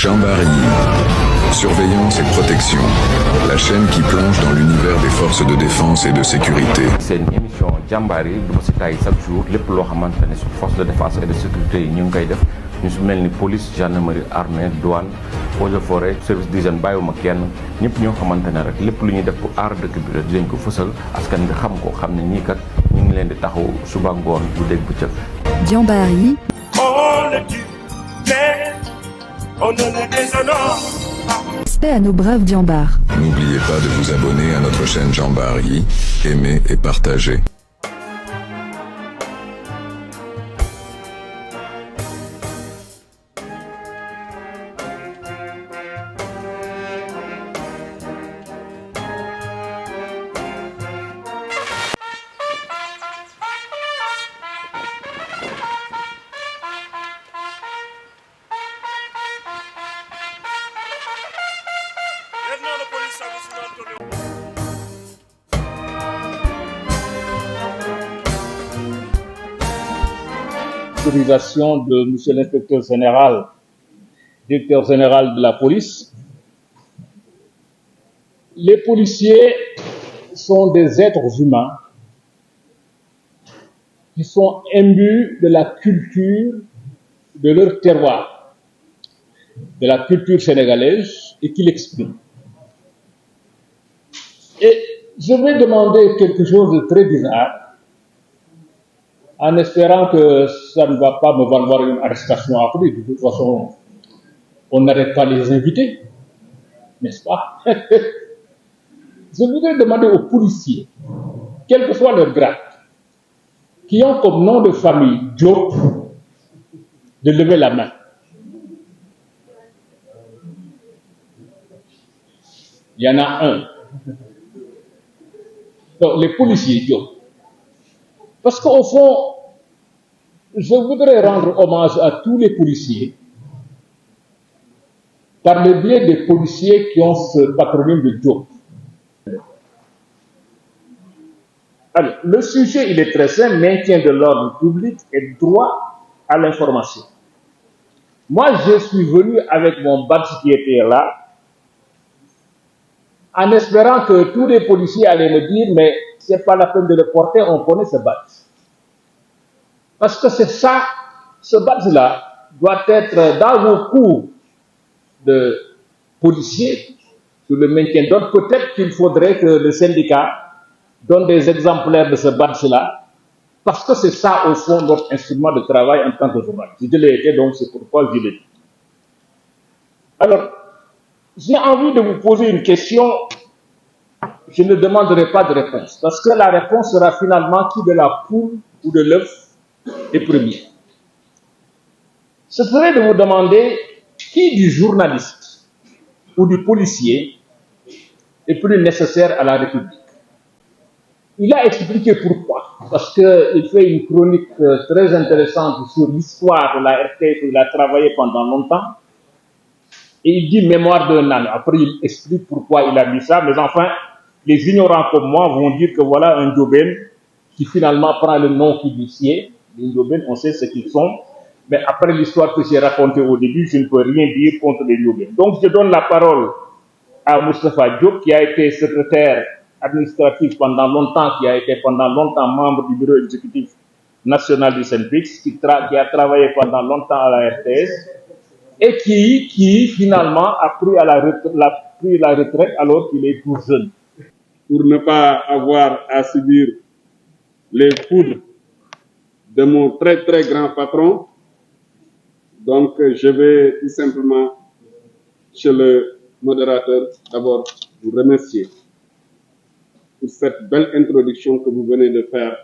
Jamboree. Surveillance et protection. La chaîne qui plonge dans l'univers des forces de défense et de sécurité. C'est une émission Jamboree du ma si tay chaque jour lépp loo xamante ne si force de défense et de sécurité yi ñu ngi koy def ñu si mel ni police gendarmerie armée douane eaux et forêt service d'hygiène bàyyiwuma kenn ñëpp ñoo xamante ne rek lépp lu ñuy def pour aar dëkk bi rek dinañ ko fësal askan bi xam ko xam ne ñii kat ñu ngi leen di taxaw suba ngoon bu dégg bëccëg. Jamboree. On le tue, mais on ne le déshonore. Paix à nos braves Jambar. N'oubliez pas de vous abonner à notre chaîne Jamboree, aimer et partager. Lieutenant de police Antonio. Autorisation de Monsieur l'inspecteur général, directeur général de la police. Les policiers sont des êtres humains qui sont imbus de la culture de leur terroir, de la culture sénégalaise et qui l'expriment. Et je vais demander quelque chose de très bizarre, en espérant que ça ne va pas me valoir une arrestation après. De toute façon, on n'arrête pas les invités, n'est-ce pas? Je voudrais demander aux policiers, quel que soit leur grade, qui ont comme nom de famille Diop, de lever la main. Il y en a un. Donc, les policiers Diop. Parce qu'au fond, je voudrais rendre hommage à tous les policiers par le biais des policiers qui ont ce patronyme de Diop. Alors, le sujet, il est très simple, maintien de l'ordre public et droit à l'information. Moi, je suis venu avec mon badge qui était là, en espérant que tous les policiers allaient me dire, mais c'est pas la peine de le porter, on connaît ce badge. Parce que c'est ça, ce badge-là doit être dans vos cours de policiers sur le maintien d'ordre. Peut-être qu'il faudrait que le syndicat donne des exemplaires de ce badge-là, parce que c'est ça, au fond, notre instrument de travail en tant que journaliste. Je l'ai été, donc c'est pourquoi je l'ai dit. Alors, j'ai envie de vous poser une question. Je ne demanderai pas de réponse, parce que la réponse sera finalement qui de la poule ou de l'œuf est premier. Ce serait de vous demander qui du journaliste ou du policier est plus nécessaire à la République. Il a expliqué pourquoi, parce qu'il fait une chronique très intéressante sur l'histoire de la RTS où il a travaillé pendant longtemps. Et il dit mémoire d'un âne. Après, il explique pourquoi il a mis ça. Mais enfin, les ignorants comme moi vont dire que voilà un Ndiobène qui finalement prend le nom qui lui sied. Les Ndiobènes, on sait ce qu'ils sont. Mais après l'histoire que j'ai racontée au début, je ne peux rien dire contre les Ndiobènes. Donc, je donne la parole à Moustapha Diop, qui a été secrétaire administratif pendant longtemps, qui a été pendant longtemps membre du bureau exécutif national du SYNPICS, qui a travaillé pendant longtemps à la RTS, et qui finalement a pris la retraite alors qu'il est tout jeune. Pour ne pas avoir à subir les foudres de mon très très grand patron, donc je vais tout simplement, chez le modérateur, d'abord vous remercier pour cette belle introduction que vous venez de faire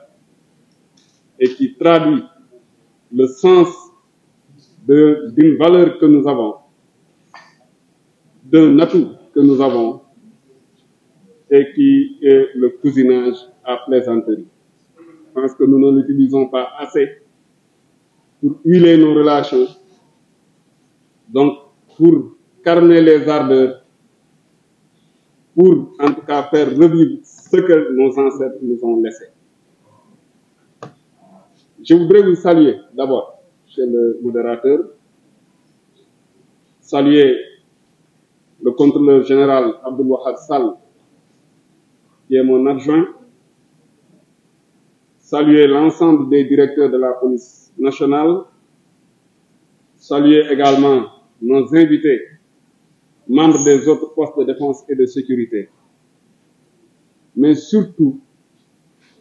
et qui traduit le sens d'une valeur que nous avons, d'un atout que nous avons et qui est le cousinage à plaisanterie. Je pense que nous ne l'utilisons pas assez pour huiler nos relations, donc pour calmer les ardeurs, pour en tout cas faire revivre ce que nos ancêtres nous ont laissé. Je voudrais vous saluer d'abord chez le modérateur. saluer le contrôleur général Abdoul Wahab Sall, qui est mon adjoint, saluer l'ensemble des directeurs de la police nationale, saluer également nos invités, membres des autres forces de défense et de sécurité, mais surtout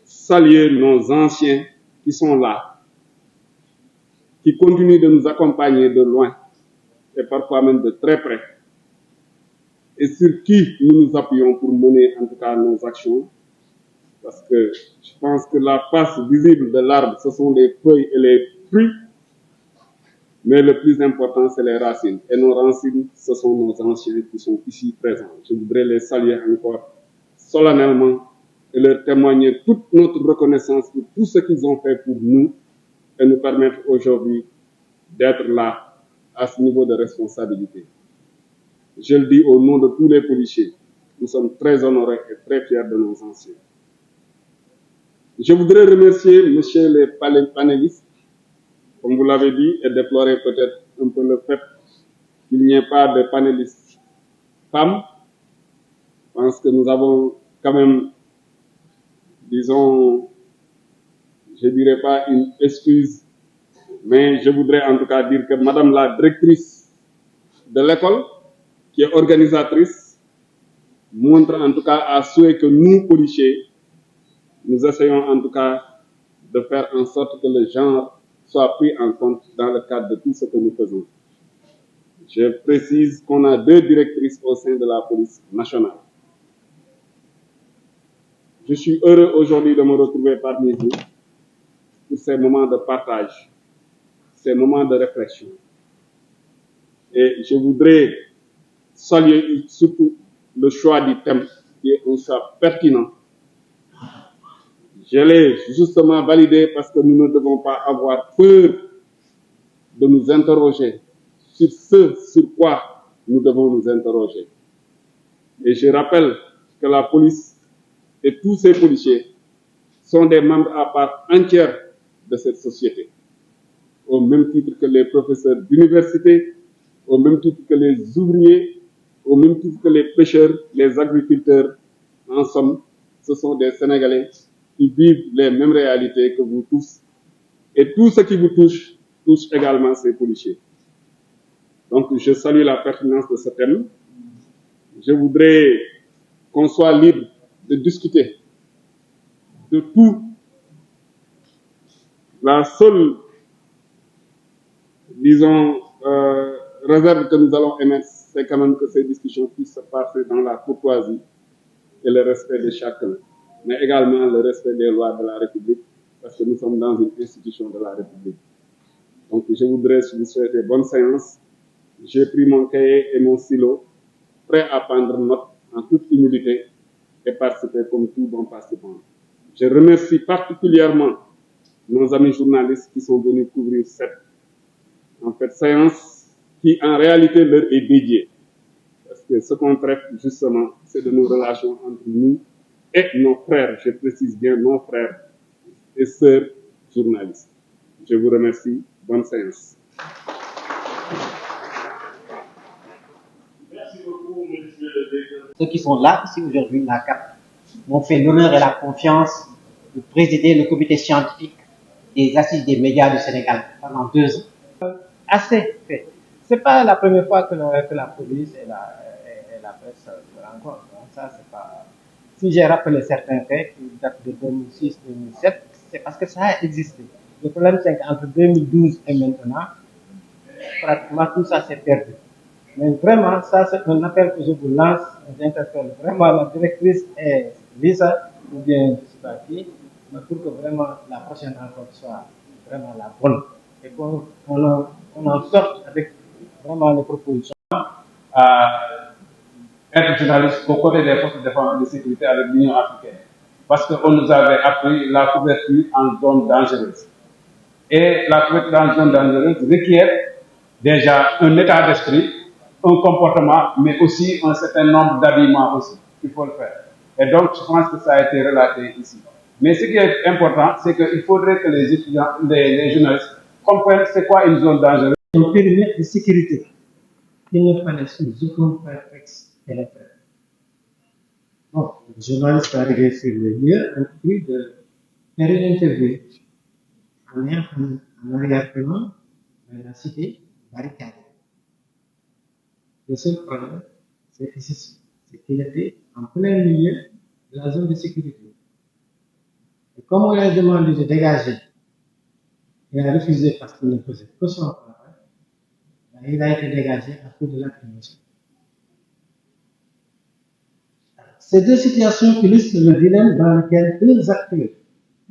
saluer nos anciens qui sont là, qui continuent de nous accompagner de loin et parfois même de très près, et sur qui nous nous appuyons pour mener en tout cas nos actions, parce que je pense que la face visible de l'arbre, ce sont les feuilles et les fruits, mais le plus important, c'est les racines. Et nos racines, ce sont nos anciens qui sont ici présents. Je voudrais les saluer encore solennellement et leur témoigner toute notre reconnaissance pour tout ce qu'ils ont fait pour nous et nous permettre aujourd'hui d'être là, à ce niveau de responsabilité. Je le dis au nom de tous les policiers, nous sommes très honorés et très fiers de nos anciens. Je voudrais remercier messieurs les panélistes, comme vous l'avez dit, et déplorer peut-être un peu le fait qu'il n'y ait pas de panélistes femmes. Je pense que nous avons quand même, disons, je dirais pas une excuse, mais je voudrais en tout cas dire que madame la directrice de l'école, qui est organisatrice, montre en tout cas à souhait que nous, policiers, nous essayons en tout cas de faire en sorte que le genre soit pris en compte dans le cadre de tout ce que nous faisons. Je précise qu'on a 2 directrices au sein de la police nationale. Je suis heureux aujourd'hui de me retrouver parmi vous pour ces moments de partage, ces moments de réflexion. Et je voudrais saluer surtout le choix du thème, qui est un choix pertinent. Je l'ai justement validé parce que nous ne devons pas avoir peur de nous interroger sur ce sur quoi nous devons nous interroger. Et je rappelle que la police et tous ces policiers sont des membres à part entière de cette société, au même titre que les professeurs d'université, au même titre que les ouvriers, au même titre que les pêcheurs, les agriculteurs. En somme, ce sont des Sénégalais qui vivent les mêmes réalités que vous tous. Et tout ce qui vous touche également ces policiers. Donc, je salue la pertinence de ce thème. Je voudrais qu'on soit libre de discuter de tout. La seule, disons, réserve que nous allons émettre, c'est quand même que ces discussions puissent se passer dans la courtoisie et le respect de chacun, mais également le respect des lois de la République, parce que nous sommes dans une institution de la République. Donc, je voudrais vous souhaiter bonne séance. J'ai pris mon cahier et mon stylo, prêt à prendre note en toute humilité et participer comme tout bon participant. Je remercie particulièrement nos amis journalistes qui sont venus couvrir cette séance qui en réalité leur est dédiée. Parce que ce qu'on traite justement, c'est de nos relations entre nous et nos frères, je précise bien nos frères et sœurs journalistes. Je vous remercie. Bonne séance. Merci beaucoup, monsieur le directeur. Ceux qui sont là ici aujourd'hui, la CAP, m'ont fait l'honneur et la confiance de présider le comité scientifique des assises des médias du Sénégal pendant 2 ans. Assez fait. C'est pas la première fois que la police et la presse se rencontrent. Ça, c'est pas. Si j'ai rappelé certains faits qui datent de 2006-2007, c'est parce que ça a existé. Le problème, c'est qu'entre 2012 et maintenant, pratiquement tout ça s'est perdu. Mais vraiment, ça, c'est un appel que je vous lance. J'interpelle vraiment la directrice et Lisa, ou bien je ne sais pas qui, pour que vraiment la prochaine rencontre soit vraiment la bonne. Et qu'on en sorte avec vraiment les propositions. Être journaliste aux côtés des forces de défense et de sécurité avec l'Union africaine. Parce qu'on nous avait appris la couverture en zone dangereuse. Et la couverture en zone dangereuse requiert déjà un état d'esprit, un comportement, mais aussi un certain nombre d'habillements aussi. Il faut le faire. Et donc, je pense que ça a été relaté ici. Mais ce qui est important, c'est qu'il faudrait que les étudiants, les journalistes comprennent c'est quoi une zone dangereuse. Un périmètre de sécurité. qu'il ne fallait sous aucun prétexte pénétrer. Bon, le journaliste est arrivé sur le lieu, entrepris de faire une interview en ayant en arrière-plan la cité barricadée. Le seul problème, c'est qu'il était en plein milieu de la zone de sécurité. Et comme on lui a demandé de dégager, il a refusé parce qu'il ne faisait que son travail, il a été dégagé à cause de lacrymogène. Ces deux situations illustrent le dilemme dans lequel deux acteurs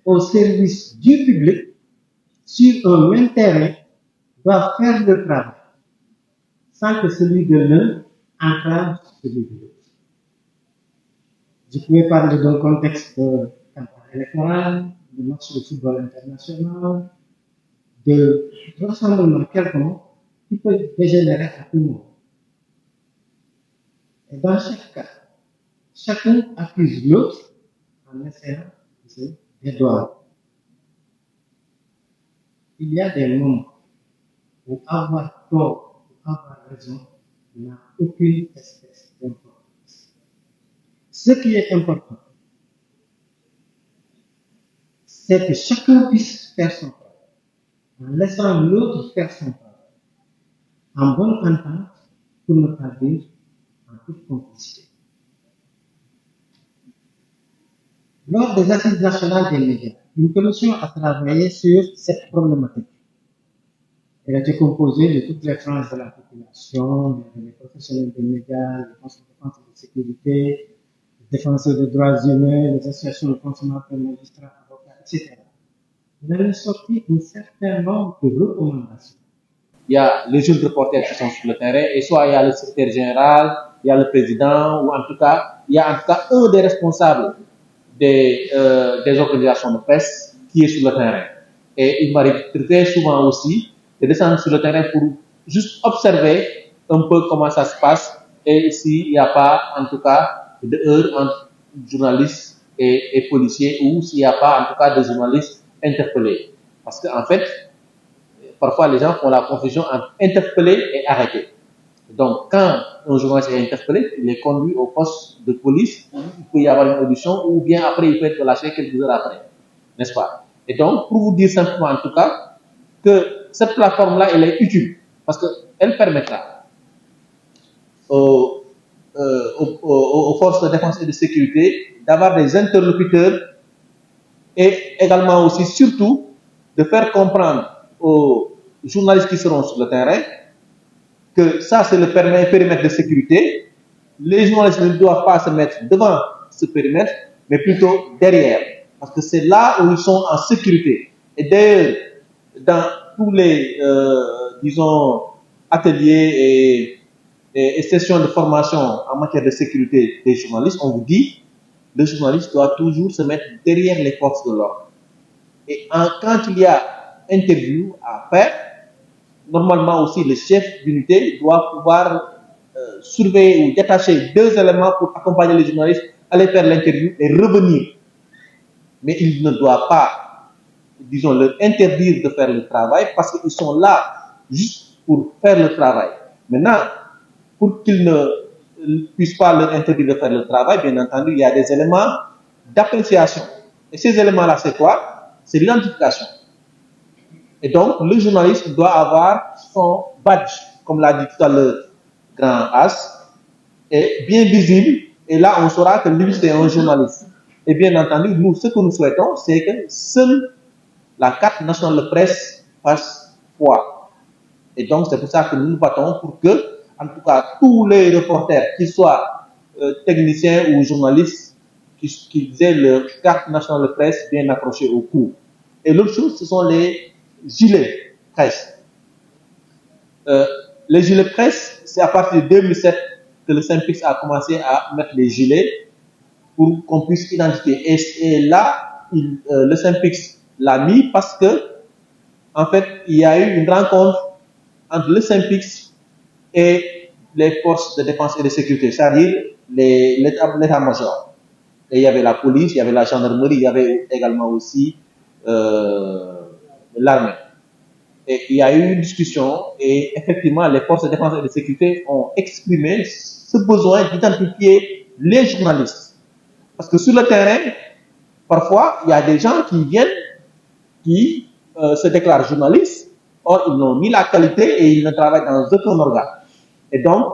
au service du public sur un même terrain doivent faire le travail sans que celui de l'un entrave celui de l'autre. Je pouvais parler d'un contexte de campagne électorale, de match de football international, de rassemblement quelconque qui peut dégénérer à tout moment. Et dans chaque cas, chacun accuse l'autre en essayant de se dédouaner. Il y a des moments où avoir tort ou avoir raison n'a aucune espèce d'importance. Ce qui est important, c'est que chacun puisse faire son travail, en laissant l'autre faire son travail, en bonne entente, pour ne pas dire en toute complicité. Lors des assises nationales des médias, une commission a travaillé sur cette problématique. Elle a été composée de toutes les franges de la population, les professionnels des médias, les défenseurs de sécurité, les défenseurs des droits humains, les associations de consommateurs, magistrats, avocats, etc. Il en est sorti un certain nombre de recommandations. Il y a les jeunes reporters qui sont sur le terrain, et soit il y a le secrétaire général, il y a le président, ou en tout cas, il y a en tout cas un des responsables des organisations de presse qui est sur le terrain. Et il m'arrive très souvent aussi de descendre sur le terrain pour juste observer un peu comment ça se passe et s'il n'y a pas, en tout cas, de heurts entre journalistes et policiers ou s'il n'y a pas, en tout cas, de journalistes interpellés. Parce qu'en fait, parfois les gens font la confusion entre interpeller et arrêter. Donc, quand un journaliste est interpellé, il est conduit au poste de police, il peut y avoir une audition, ou bien après, il peut être relâché quelques heures après. N'est-ce pas? Et donc, pour vous dire simplement, en tout cas, que cette plateforme-là, elle est utile, parce qu'elle permettra aux forces de défense et de sécurité d'avoir des interlocuteurs et également aussi, surtout, de faire comprendre aux journalistes qui seront sur le terrain que ça, c'est le périmètre de sécurité. Les journalistes ne doivent pas se mettre devant ce périmètre, mais plutôt derrière. Parce que c'est là où ils sont en sécurité. Et d'ailleurs, dans tous les, disons, ateliers et sessions de formation en matière de sécurité des journalistes, on vous dit, le journaliste doit toujours se mettre derrière les forces de l'ordre. Et quand il y a interview à faire, normalement aussi le chef d'unité doit pouvoir surveiller ou détacher deux éléments pour accompagner les journalistes, aller faire l'interview et revenir. Mais il ne doit pas, disons, leur interdire de faire le travail parce qu'ils sont là juste pour faire le travail. Maintenant, pour qu'ils ne puissent pas leur interdire de faire le travail, bien entendu, il y a des éléments d'appréciation. Et ces éléments-là, c'est quoi? C'est l'identification. Et donc, le journaliste doit avoir son badge, comme l'a dit tout à l'heure Grand As, est bien visible. Et là, on saura que lui, c'est un journaliste. Et bien entendu, nous, ce que nous souhaitons, c'est que seule la carte nationale de presse fasse foi. Et donc, c'est pour ça que nous nous battons pour que, en tout cas, tous les reporters, qu'ils soient techniciens ou journalistes, qu'ils aient leur carte nationale de presse bien accrochée au cou. Et l'autre chose, ce sont les gilets presse. Les gilets presse, c'est à partir de 2007 que le Synpics a commencé à mettre les gilets pour qu'on puisse identifier. Et là, le Synpics l'a mis parce que, en fait, il y a eu une rencontre entre le Synpics et les forces de défense et de sécurité, c'est-à-dire l'état-major. Et il y avait la police, il y avait la gendarmerie, il y avait également aussi l'armée. Et il y a eu une discussion et effectivement, les forces de défense et de sécurité ont exprimé ce besoin d'identifier les journalistes. Parce que sur le terrain, parfois, il y a des gens qui viennent, qui se déclarent journalistes, or ils n'ont ni la qualité et ils ne travaillent dans aucun organe. Et donc,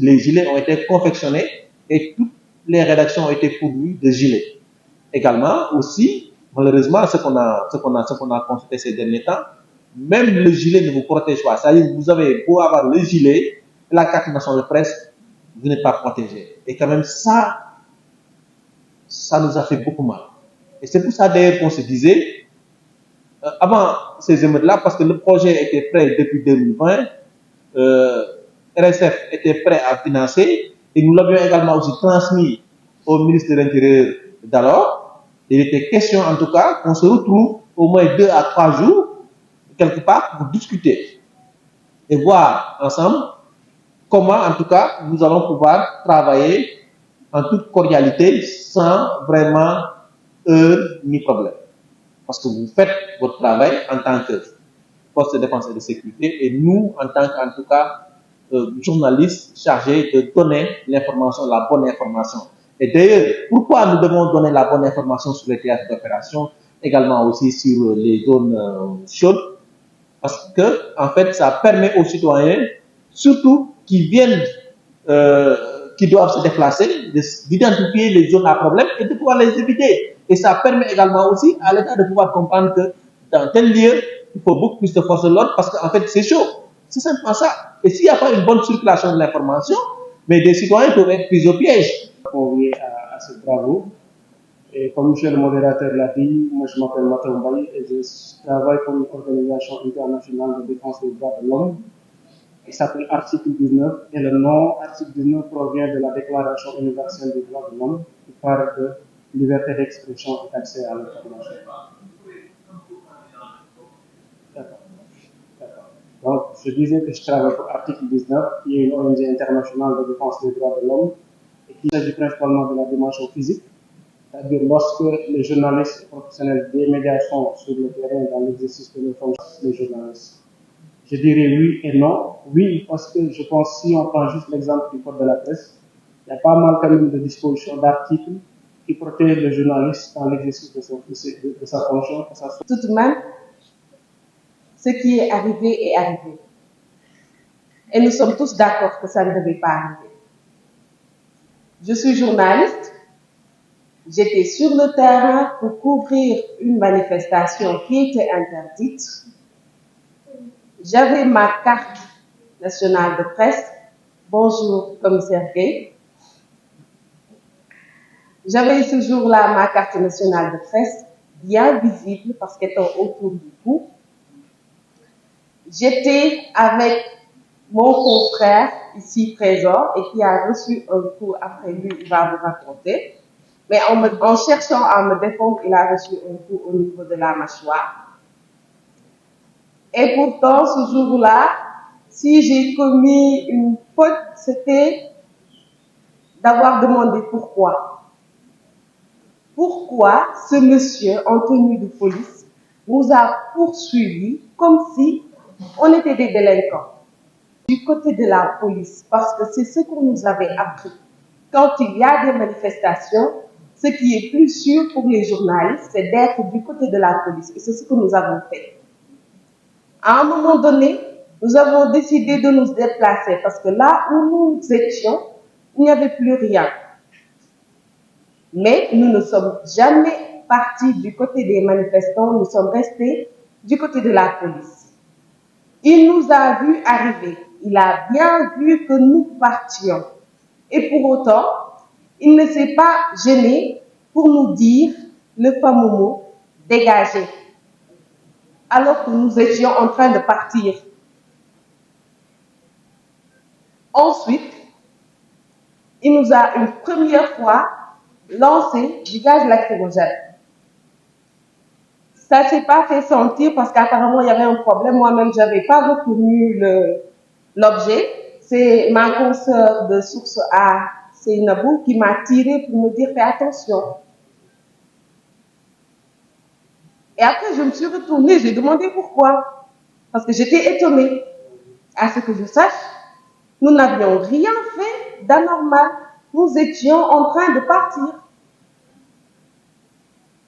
les gilets ont été confectionnés et toutes les rédactions ont été pourvues de gilets. Également, aussi, malheureusement, ce qu'on a constaté ces derniers temps, même le gilet ne vous protège pas. C'est-à-dire, vous avez beau avoir le gilet, la carte nationale de presse, vous n'êtes pas protégé. Et quand même, ça nous a fait beaucoup mal. Et c'est pour ça d'ailleurs qu'on se disait, avant ces émeutes-là, parce que le projet était prêt depuis 2020, RSF était prêt à financer, et nous l'avions également aussi transmis au ministre de l'Intérieur d'alors. Il était question, en tout cas, qu'on se retrouve au moins 2 à 3 jours, quelque part, pour discuter et voir ensemble comment, en tout cas, nous allons pouvoir travailler en toute cordialité, sans vraiment heurts ni problème. Parce que vous faites votre travail en tant que force de défense et de sécurité, et nous, en tant qu'en tout cas, journalistes chargés de donner l'information, la bonne information. Et d'ailleurs, pourquoi nous devons donner la bonne information sur les théâtres d'opération, également aussi sur les zones chaudes? Parce que, en fait, ça permet aux citoyens, surtout qui viennent, qui doivent se déplacer, d'identifier les zones à problème et de pouvoir les éviter. Et ça permet également aussi à l'État de pouvoir comprendre que dans tel lieu, il faut beaucoup plus de force de l'ordre parce qu'en fait, c'est chaud. C'est simplement ça. Et s'il n'y a pas une bonne circulation de l'information, mais des citoyens peuvent être pris au piège. Convié à ce travaux. Et comme monsieur le modérateur l'a dit, moi je m'appelle Mathieu Mbaye et je travaille pour une organisation internationale de défense des droits de l'homme qui s'appelle Article 19. Et le nom Article 19 provient de la Déclaration universelle des droits de l'homme qui parle de liberté d'expression et d'accès à l'information. Donc, je disais que je travaille pour Article 19, qui est une ONG internationale de défense des droits de l'homme et qui s'agit principalement de la dimension physique. C'est-à-dire lorsque les journalistes et professionnels des médias sont sur le terrain dans l'exercice de leurs fonctions, les journalistes. Je dirais oui et non. Oui, parce que je pense, si on prend juste l'exemple du code de la presse, il y a pas mal quand même de dispositions d'articles qui protègent le journaliste dans l'exercice de sa fonction. Tout de même, ce qui est arrivé est arrivé. Et nous sommes tous d'accord que ça ne devait pas arriver. Je suis journaliste. J'étais sur le terrain pour couvrir une manifestation qui était interdite. J'avais ma carte nationale de presse. Bonjour, commissaire Gay. J'avais ce jour-là ma carte nationale de presse, bien visible parce qu'elle était autour du cou. J'étais avec mon confrère ici présent et qui a reçu un coup après lui, il va vous raconter. Mais en cherchant à me défendre, il a reçu un coup au niveau de la mâchoire. Et pourtant, ce jour-là, si j'ai commis une faute, c'était d'avoir demandé pourquoi. Pourquoi ce monsieur en tenue de police nous a poursuivis comme si on était des délinquants. Du côté de la police, parce que c'est ce qu'on nous avait appris. Quand il y a des manifestations, ce qui est plus sûr pour les journalistes, c'est d'être du côté de la police. Et c'est ce que nous avons fait. À un moment donné, nous avons décidé de nous déplacer parce que là où nous étions, il n'y avait plus rien. Mais nous ne sommes jamais partis du côté des manifestants, nous sommes restés du côté de la police. Il nous a vus arriver. Il a bien vu que nous partions. Et pour autant, il ne s'est pas gêné pour nous dire le fameux mot « dégager » alors que nous étions en train de partir. Ensuite, il nous a une première fois lancé du gaz lacrymogène. Ça ne s'est pas fait sentir parce qu'apparemment il y avait un problème. Moi-même, je n'avais pas reconnu l'objet. C'est ma consoeur de source A, Seynabou, qui m'a tiré pour me dire « fais attention ». Et après, je me suis retournée, j'ai demandé pourquoi. Parce que j'étais étonnée. À ce que je sache, nous n'avions rien fait d'anormal. Nous étions en train de partir.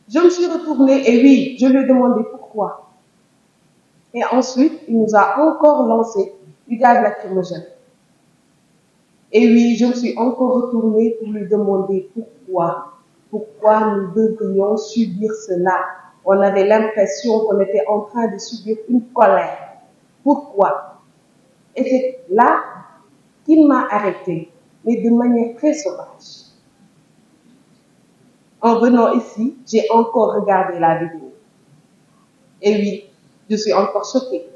Je me suis retournée et oui, je lui ai demandé pourquoi. Et ensuite, il nous a encore lancé du gaz lacrymogène. Et oui, je me suis encore retournée pour lui demander pourquoi. Pourquoi nous devrions subir cela? On avait l'impression qu'on était en train de subir une colère. Pourquoi? Et c'est là qu'il m'a arrêté, mais de manière très sauvage. En venant ici, j'ai encore regardé la vidéo. Et oui, je suis encore choquée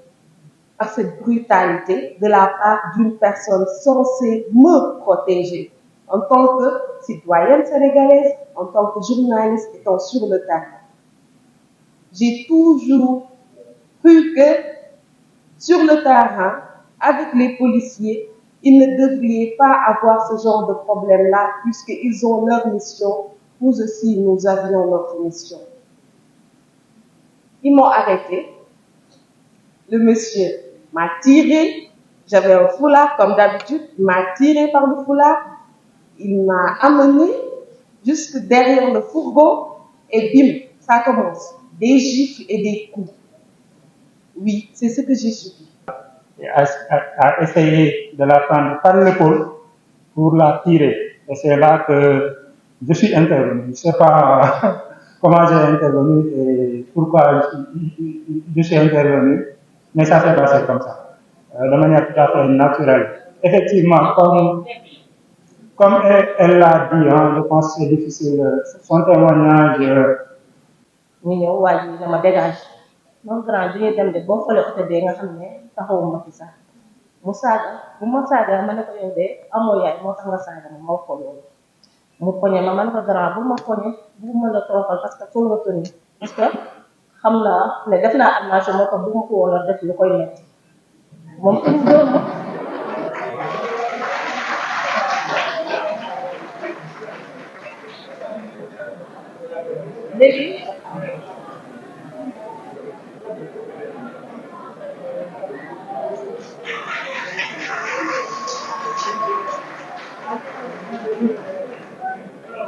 par cette brutalité de la part d'une personne censée me protéger en tant que citoyenne sénégalaise, en tant que journaliste étant sur le terrain. J'ai toujours cru que sur le terrain, avec les policiers, ils ne devraient pas avoir ce genre de problème-là puisqu'ils ont leur mission. Nous aussi, nous avions notre mission. Ils m'ont arrêté. Le monsieur m'a tiré. J'avais un foulard comme d'habitude. Il m'a tiré par le foulard. Il m'a amené jusque derrière le fourgon et bim, ça commence. Des gifles et des coups. Oui, c'est ce que j'ai subi. A essayé de la prendre par l'épaule pour la tirer. Et c'est là que je suis intervenu. Je ne sais pas comment j'ai intervenu et pourquoi je suis intervenu, mais ça s'est passé comme ça, de manière tout à fait naturelle. Effectivement, comme elle l'a dit, je pense que c'est difficile. Son témoignage. ñu ñëw waa ji dama dégage moom grand bi ñuy dem de boo xoolee oto bee nga xam ne taxawuma fi sax mu saaga bu ma saaga ma ne ko yow de amoo yaay moo tax nga saaga ma wax ko loolu mu poñe ma ne ko grand bu ma poñe bu ma la toroxal parce que foo nga tënni parce que xam naa ne def naa armation moo tax bu ma ko woon a def lu koy metti moom pour dóor ma léegi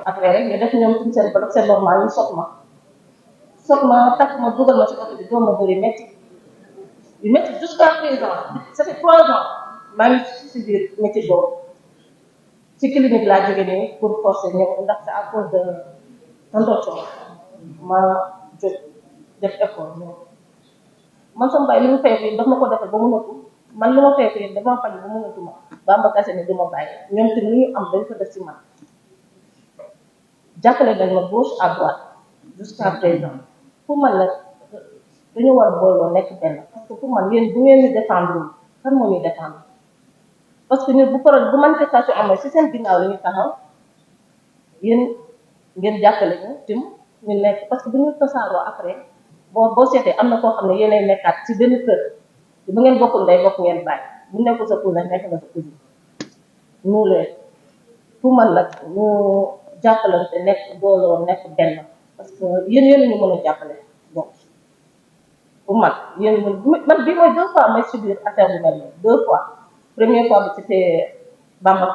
après rek ñu def ñoom suñu seen bloc c'est normal ñu soog ma takk ma dugal ma ci oto bi doom ma bëri métti jusqu'à présent ça fait 3 ans maa ngi si biir métti boobu ci clinique laa jóge nii pour forcer ñëw ndax c'est à cause de tonton ma jóg def effort ñëw man sama baay li mu fekk daf ma ko defal ba mënatu man li ma fekk yëpp dafa faj ba mënatu ma Bamba Kassé ni duma bàyyi ñoom te lu ñu am dañ ko def ci man jàppale nañ ma gauche à droite jusqu'à présent pour man nag dañu war a booloo nekk benn parce que pour man yéen bu ngeen ñu défendre kan moo ñuy défendre parce que ñun bu manifestation amee ci seen ginnaaw la ñu taxaw yéen ngeen jàppale ñu tim ñu nekk parce que bu ñu tasaaroo après boo seetee am na koo xam ne yéenay nekkaat ci benn kër bu ngeen bokkul day bokk ngeen bàyyi bu nekkul sa cousin nekk nga sa cousin nous leen pour man nag ñu jàppalante nekk booloo nekk benn parce que yéen ñu mën a jàppale donc pour man yéen man bii mooy 2 fois may subir affaire bu mel nii 2 fois première fois bi c'était Bamba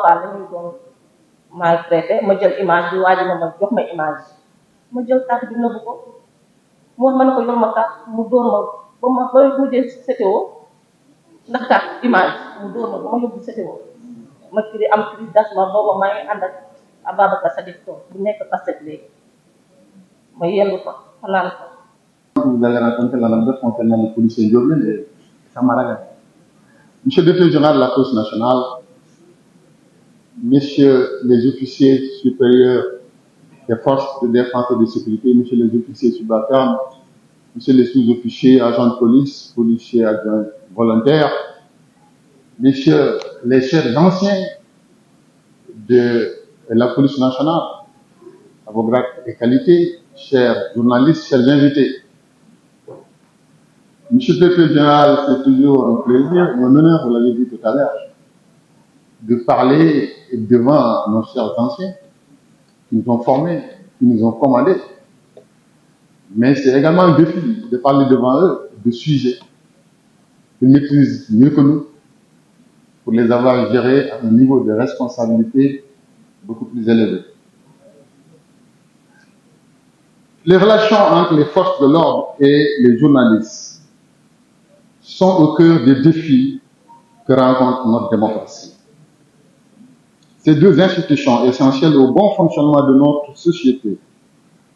Fall la ñuy doon maltraité ma jël image bi waa ji ma jox ma image ma jël carte bi nëbbu ko mu wax ma ne ko yor ma carte mu dóor ma ba mujjee CTO ndax carte image mu dóor ma ba ma yóbbu CTO ma kiri am kiri das ma booba maa ngi ànd ak Ababacar Sadikh Sow bu nekk Pastef léegi ma yendu ko fanaan ko. Vous allez raconter l'anecdote concernant le policier Diobène et Samaraga. Monsieur le directeur général de la police nationale, messieurs les officiers supérieurs des forces de défense et de sécurité, messieurs les officiers subalternes, messieurs les sous-officiers, agents de police, policiers adjoints volontaires, messieurs les chefs anciens de la police nationale, à vos grades et qualités, chers journalistes, chers invités. Monsieur le directeur général, c'est toujours un plaisir et un honneur, vous l'avez dit tout à l'heure, de parler devant nos chers anciens qui nous ont formés, qui nous ont commandés. Mais c'est également un défi de parler devant eux de sujets qu'ils maîtrisent mieux que nous, pour les avoir gérés à un niveau de responsabilité beaucoup plus élevé. Les relations entre les forces de l'ordre et les journalistes sont au cœur des défis que rencontre notre démocratie. Ces deux institutions essentielles au bon fonctionnement de notre société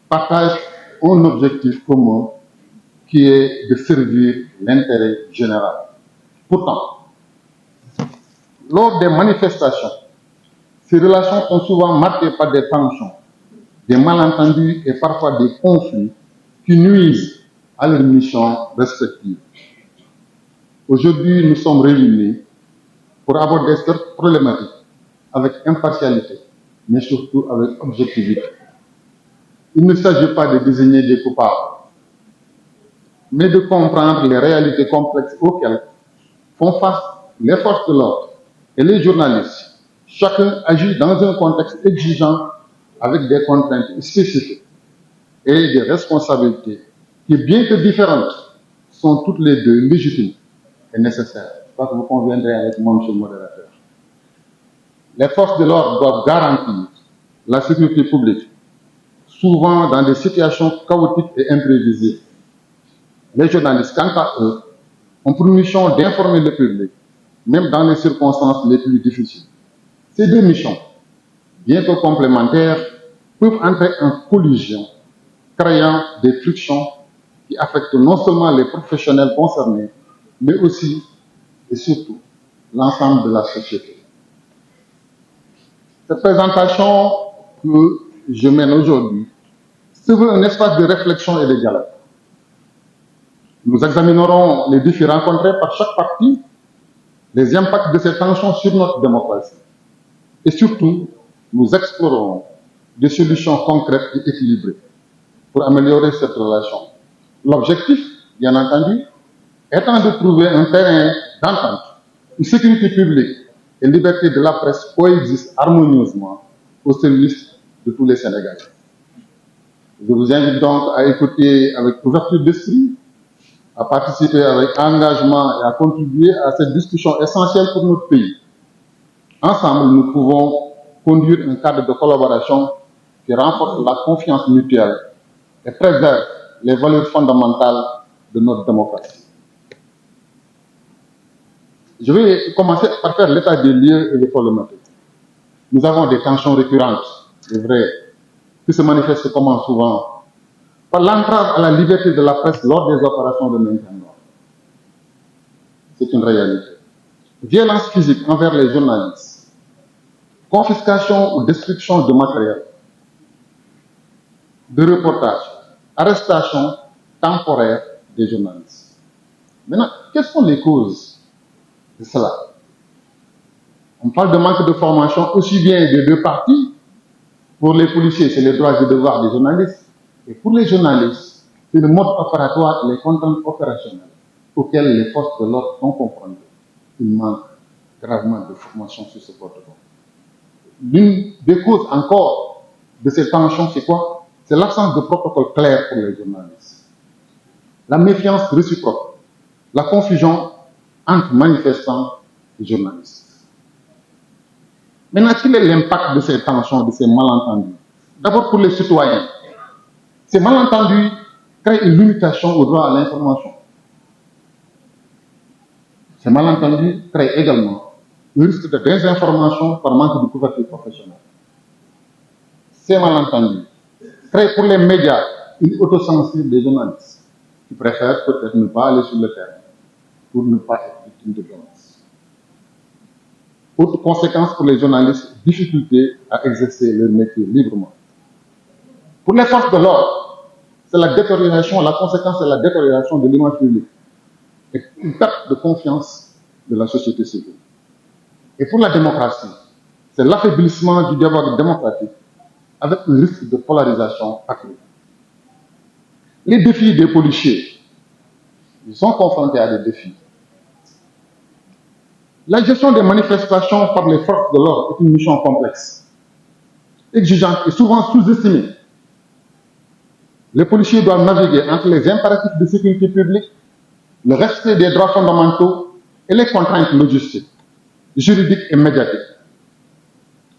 partagent un objectif commun qui est de servir l'intérêt général. Pourtant, lors des manifestations, ces relations sont souvent marquées par des tensions, des malentendus et parfois des conflits qui nuisent à leurs missions respectives. Aujourd'hui, nous sommes réunis pour aborder cette problématique avec impartialité, mais surtout avec objectivité. Il ne s'agit pas de désigner des coupables, mais de comprendre les réalités complexes auxquelles font face les forces de l'ordre et les journalistes. Chacun agit dans un contexte exigeant avec des contraintes spécifiques et des responsabilités qui, bien que différentes, sont toutes les deux légitimes et nécessaires. Je crois que vous conviendrez avec moi, monsieur le modérateur. Les forces de l'ordre doivent garantir la sécurité publique, souvent dans des situations chaotiques et imprévisibles. Les journalistes, quant à eux, ont pour mission d'informer le public, même dans les circonstances les plus difficiles. Ces deux missions, bien que complémentaires, peuvent entrer en collision, créant des frictions qui affectent non seulement les professionnels concernés, mais aussi et surtout l'ensemble de la société. Cette présentation que je mène aujourd'hui se veut un espace de réflexion et de dialogue. Nous examinerons les défis rencontrés par chaque partie, les impacts de ces tensions sur notre démocratie. Et surtout, nous explorerons des solutions concrètes et équilibrées pour améliorer cette relation. L'objectif, bien entendu, étant de trouver un terrain d'entente où sécurité publique et liberté de la presse coexistent harmonieusement au service de tous les Sénégalais. Je vous invite donc à écouter avec ouverture d'esprit, à participer avec engagement et à contribuer à cette discussion essentielle pour notre pays. Ensemble, nous pouvons conduire un cadre de collaboration qui renforce la confiance mutuelle et préserve les valeurs fondamentales de notre démocratie. Je vais commencer par faire l'état des lieux et des problématiques. Nous avons des tensions récurrentes, c'est vrai, qui se manifestent comment souvent par l'entrave à la liberté de la presse lors des opérations de maintien de l'ordre. C'est une réalité. Violence physique envers les journalistes, confiscation ou destruction de matériel, de reportage, arrestation temporaire des journalistes. Maintenant, quelles sont les causes de cela? On parle de manque de formation aussi bien des deux parties. Pour les policiers, c'est les droits et devoirs des journalistes. Et pour les journalistes, c'est le mode opératoire et les contraintes opérationnelles auxquelles les forces de l'ordre sont confrontées. Il manque gravement de formation sur ce protocole. L'une des causes encore de ces tensions, c'est quoi? C'est l'absence de protocole clair pour les journalistes. La méfiance réciproque, la confusion entre manifestants et journalistes. Maintenant, quel est l'impact de ces tensions, de ces malentendus? D'abord pour les citoyens. Ces malentendus créent une limitation au droit à l'information. Ces malentendus créent également le risque de désinformation par manque de couverture professionnelle. Ces malentendus créent pour les médias une autocensure des journalistes qui préfèrent peut-être ne pas aller sur le terrain pour ne pas être victimes de violences. Autre conséquence pour les journalistes, difficulté à exercer leur métier librement. Pour les forces de l'ordre, c'est la détérioration, la conséquence c'est la détérioration de l'image publique et une perte de confiance de la société civile. Et pour la démocratie, c'est l'affaiblissement du dialogue démocratique avec un risque de polarisation accrue. Les défis des policiers, ils sont confrontés à des défis. La gestion des manifestations par les forces de l'ordre est une mission complexe, exigeante et souvent sous-estimée. Les policiers doivent naviguer entre les impératifs de sécurité publique, le respect des droits fondamentaux et les contraintes logistiques, juridiques et médiatiques.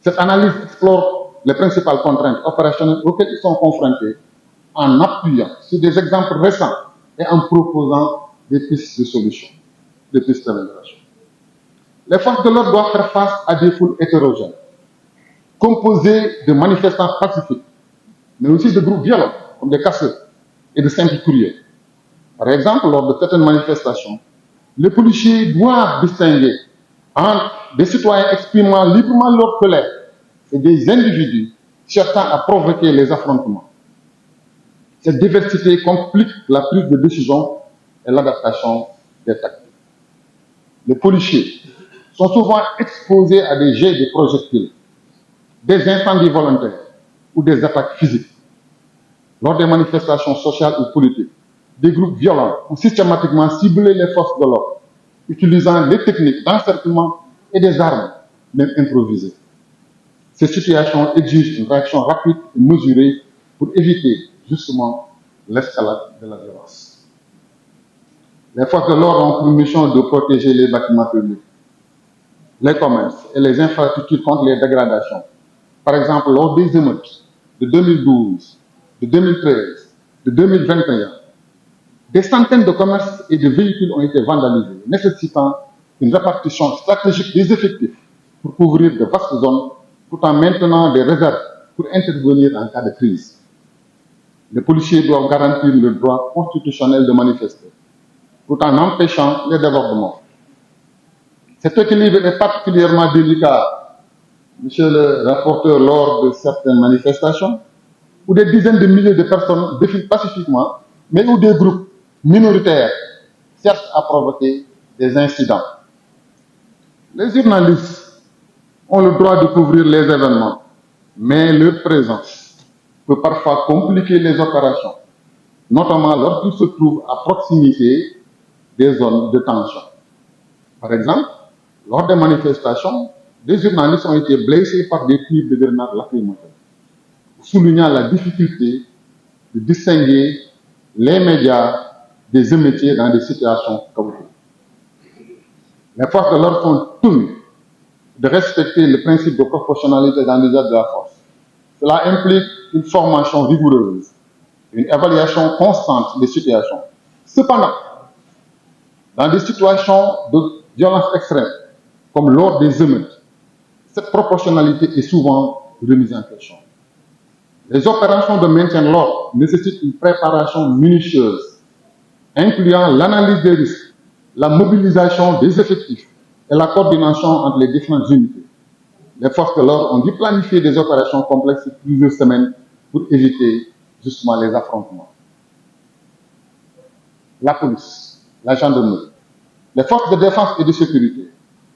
Cette analyse explore les principales contraintes opérationnelles auxquelles ils sont confrontés en appuyant sur des exemples récents et en proposant des pistes de solutions, des pistes d'amélioration. Les forces de l'ordre doivent faire face à des foules hétérogènes, composées de manifestants pacifiques, mais aussi de groupes violents, comme des casseurs et de simples courriers. Par exemple, lors de certaines manifestations, les policiers doivent distinguer entre des citoyens exprimant librement leur colère et des individus cherchant à provoquer les affrontements. Cette diversité complique la prise de décision et l'adaptation des tactiques. Les policiers sont souvent exposés à des jets de projectiles, des incendies volontaires ou des attaques physiques. Lors des manifestations sociales ou politiques, des groupes violents ont systématiquement ciblé les forces de l'ordre, utilisant des techniques d'encerclement et des armes, même improvisées. Ces situations exigent une réaction rapide et mesurée pour éviter justement l'escalade de la violence. Les forces de l'ordre ont pour mission de protéger les bâtiments publics, les commerces et les infrastructures contre les dégradations. Par exemple, lors des émeutes de 2012, de 2013, de 2021, des centaines de commerces et de véhicules ont été vandalisés, nécessitant une répartition stratégique des effectifs pour couvrir de vastes zones, tout en maintenant des réserves pour intervenir en cas de crise. Les policiers doivent garantir le droit constitutionnel de manifester, tout en empêchant les débordements. Cet équilibre est particulièrement délicat, monsieur le rapporteur, lors de certaines manifestations, où des dizaines de milliers de personnes défilent pacifiquement, mais où des groupes minoritaires cherchent à provoquer des incidents. Les journalistes ont le droit de couvrir les événements, mais leur présence peut parfois compliquer les opérations, notamment lorsqu'ils se trouvent à proximité des zones de tension. Par exemple, lors des manifestations, des journalistes ont été blessés par des tirs de grenades lacrymogènes, soulignant la difficulté de distinguer les médias des émeutiers dans des situations chaotiques. Les forces de l'ordre sont tenues de respecter le principe de proportionnalité dans l'usage de la force. Cela implique une formation rigoureuse, une évaluation constante des situations. Cependant, dans des situations de violence extrême, comme lors des émeutes, cette proportionnalité est souvent remise en question. Les opérations de maintien de l'ordre nécessitent une préparation minutieuse, incluant l'analyse des risques, la mobilisation des effectifs et la coordination entre les différentes unités. Les forces de l'ordre ont dû planifier des opérations complexes sur plusieurs semaines pour éviter justement les affrontements. La police, la gendarmerie, les forces de défense et de sécurité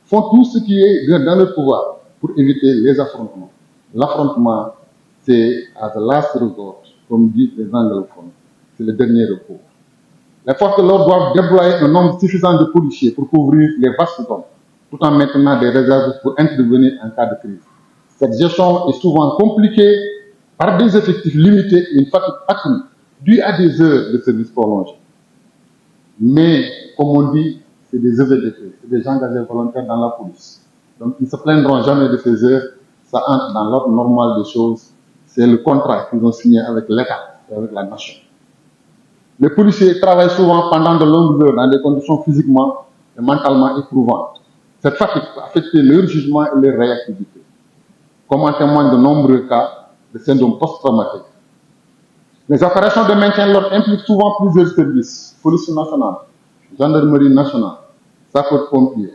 font tout ce qui est dans leur pouvoir pour éviter les affrontements. L'affrontement, c'est à the last resort, comme disent les anglophones. C'est le dernier recours. Les forces de l'ordre doivent déployer un nombre suffisant de policiers pour couvrir les vastes zones, tout en maintenant des réserves pour intervenir en cas de crise. Cette gestion est souvent compliquée par des effectifs limités et une fatigue accrue due à des heures de service prolongé. Mais, comme on dit, c'est des EVDP, c'est des gens engagés volontaires dans la police. Donc, ils ne se plaindront jamais de ces heures, ça entre dans l'ordre normal des choses. C'est le contrat qu'ils ont signé avec l'État et avec la nation. Les policiers travaillent souvent pendant de longues heures dans des conditions physiquement et mentalement éprouvantes. Cette fatigue peut affecter leur jugement et leur réactivité, comme en témoignent de nombreux cas de syndrome post-traumatique. Les opérations de maintien de l'ordre impliquent souvent plusieurs services, police nationale, gendarmerie nationale, sapeurs-pompiers.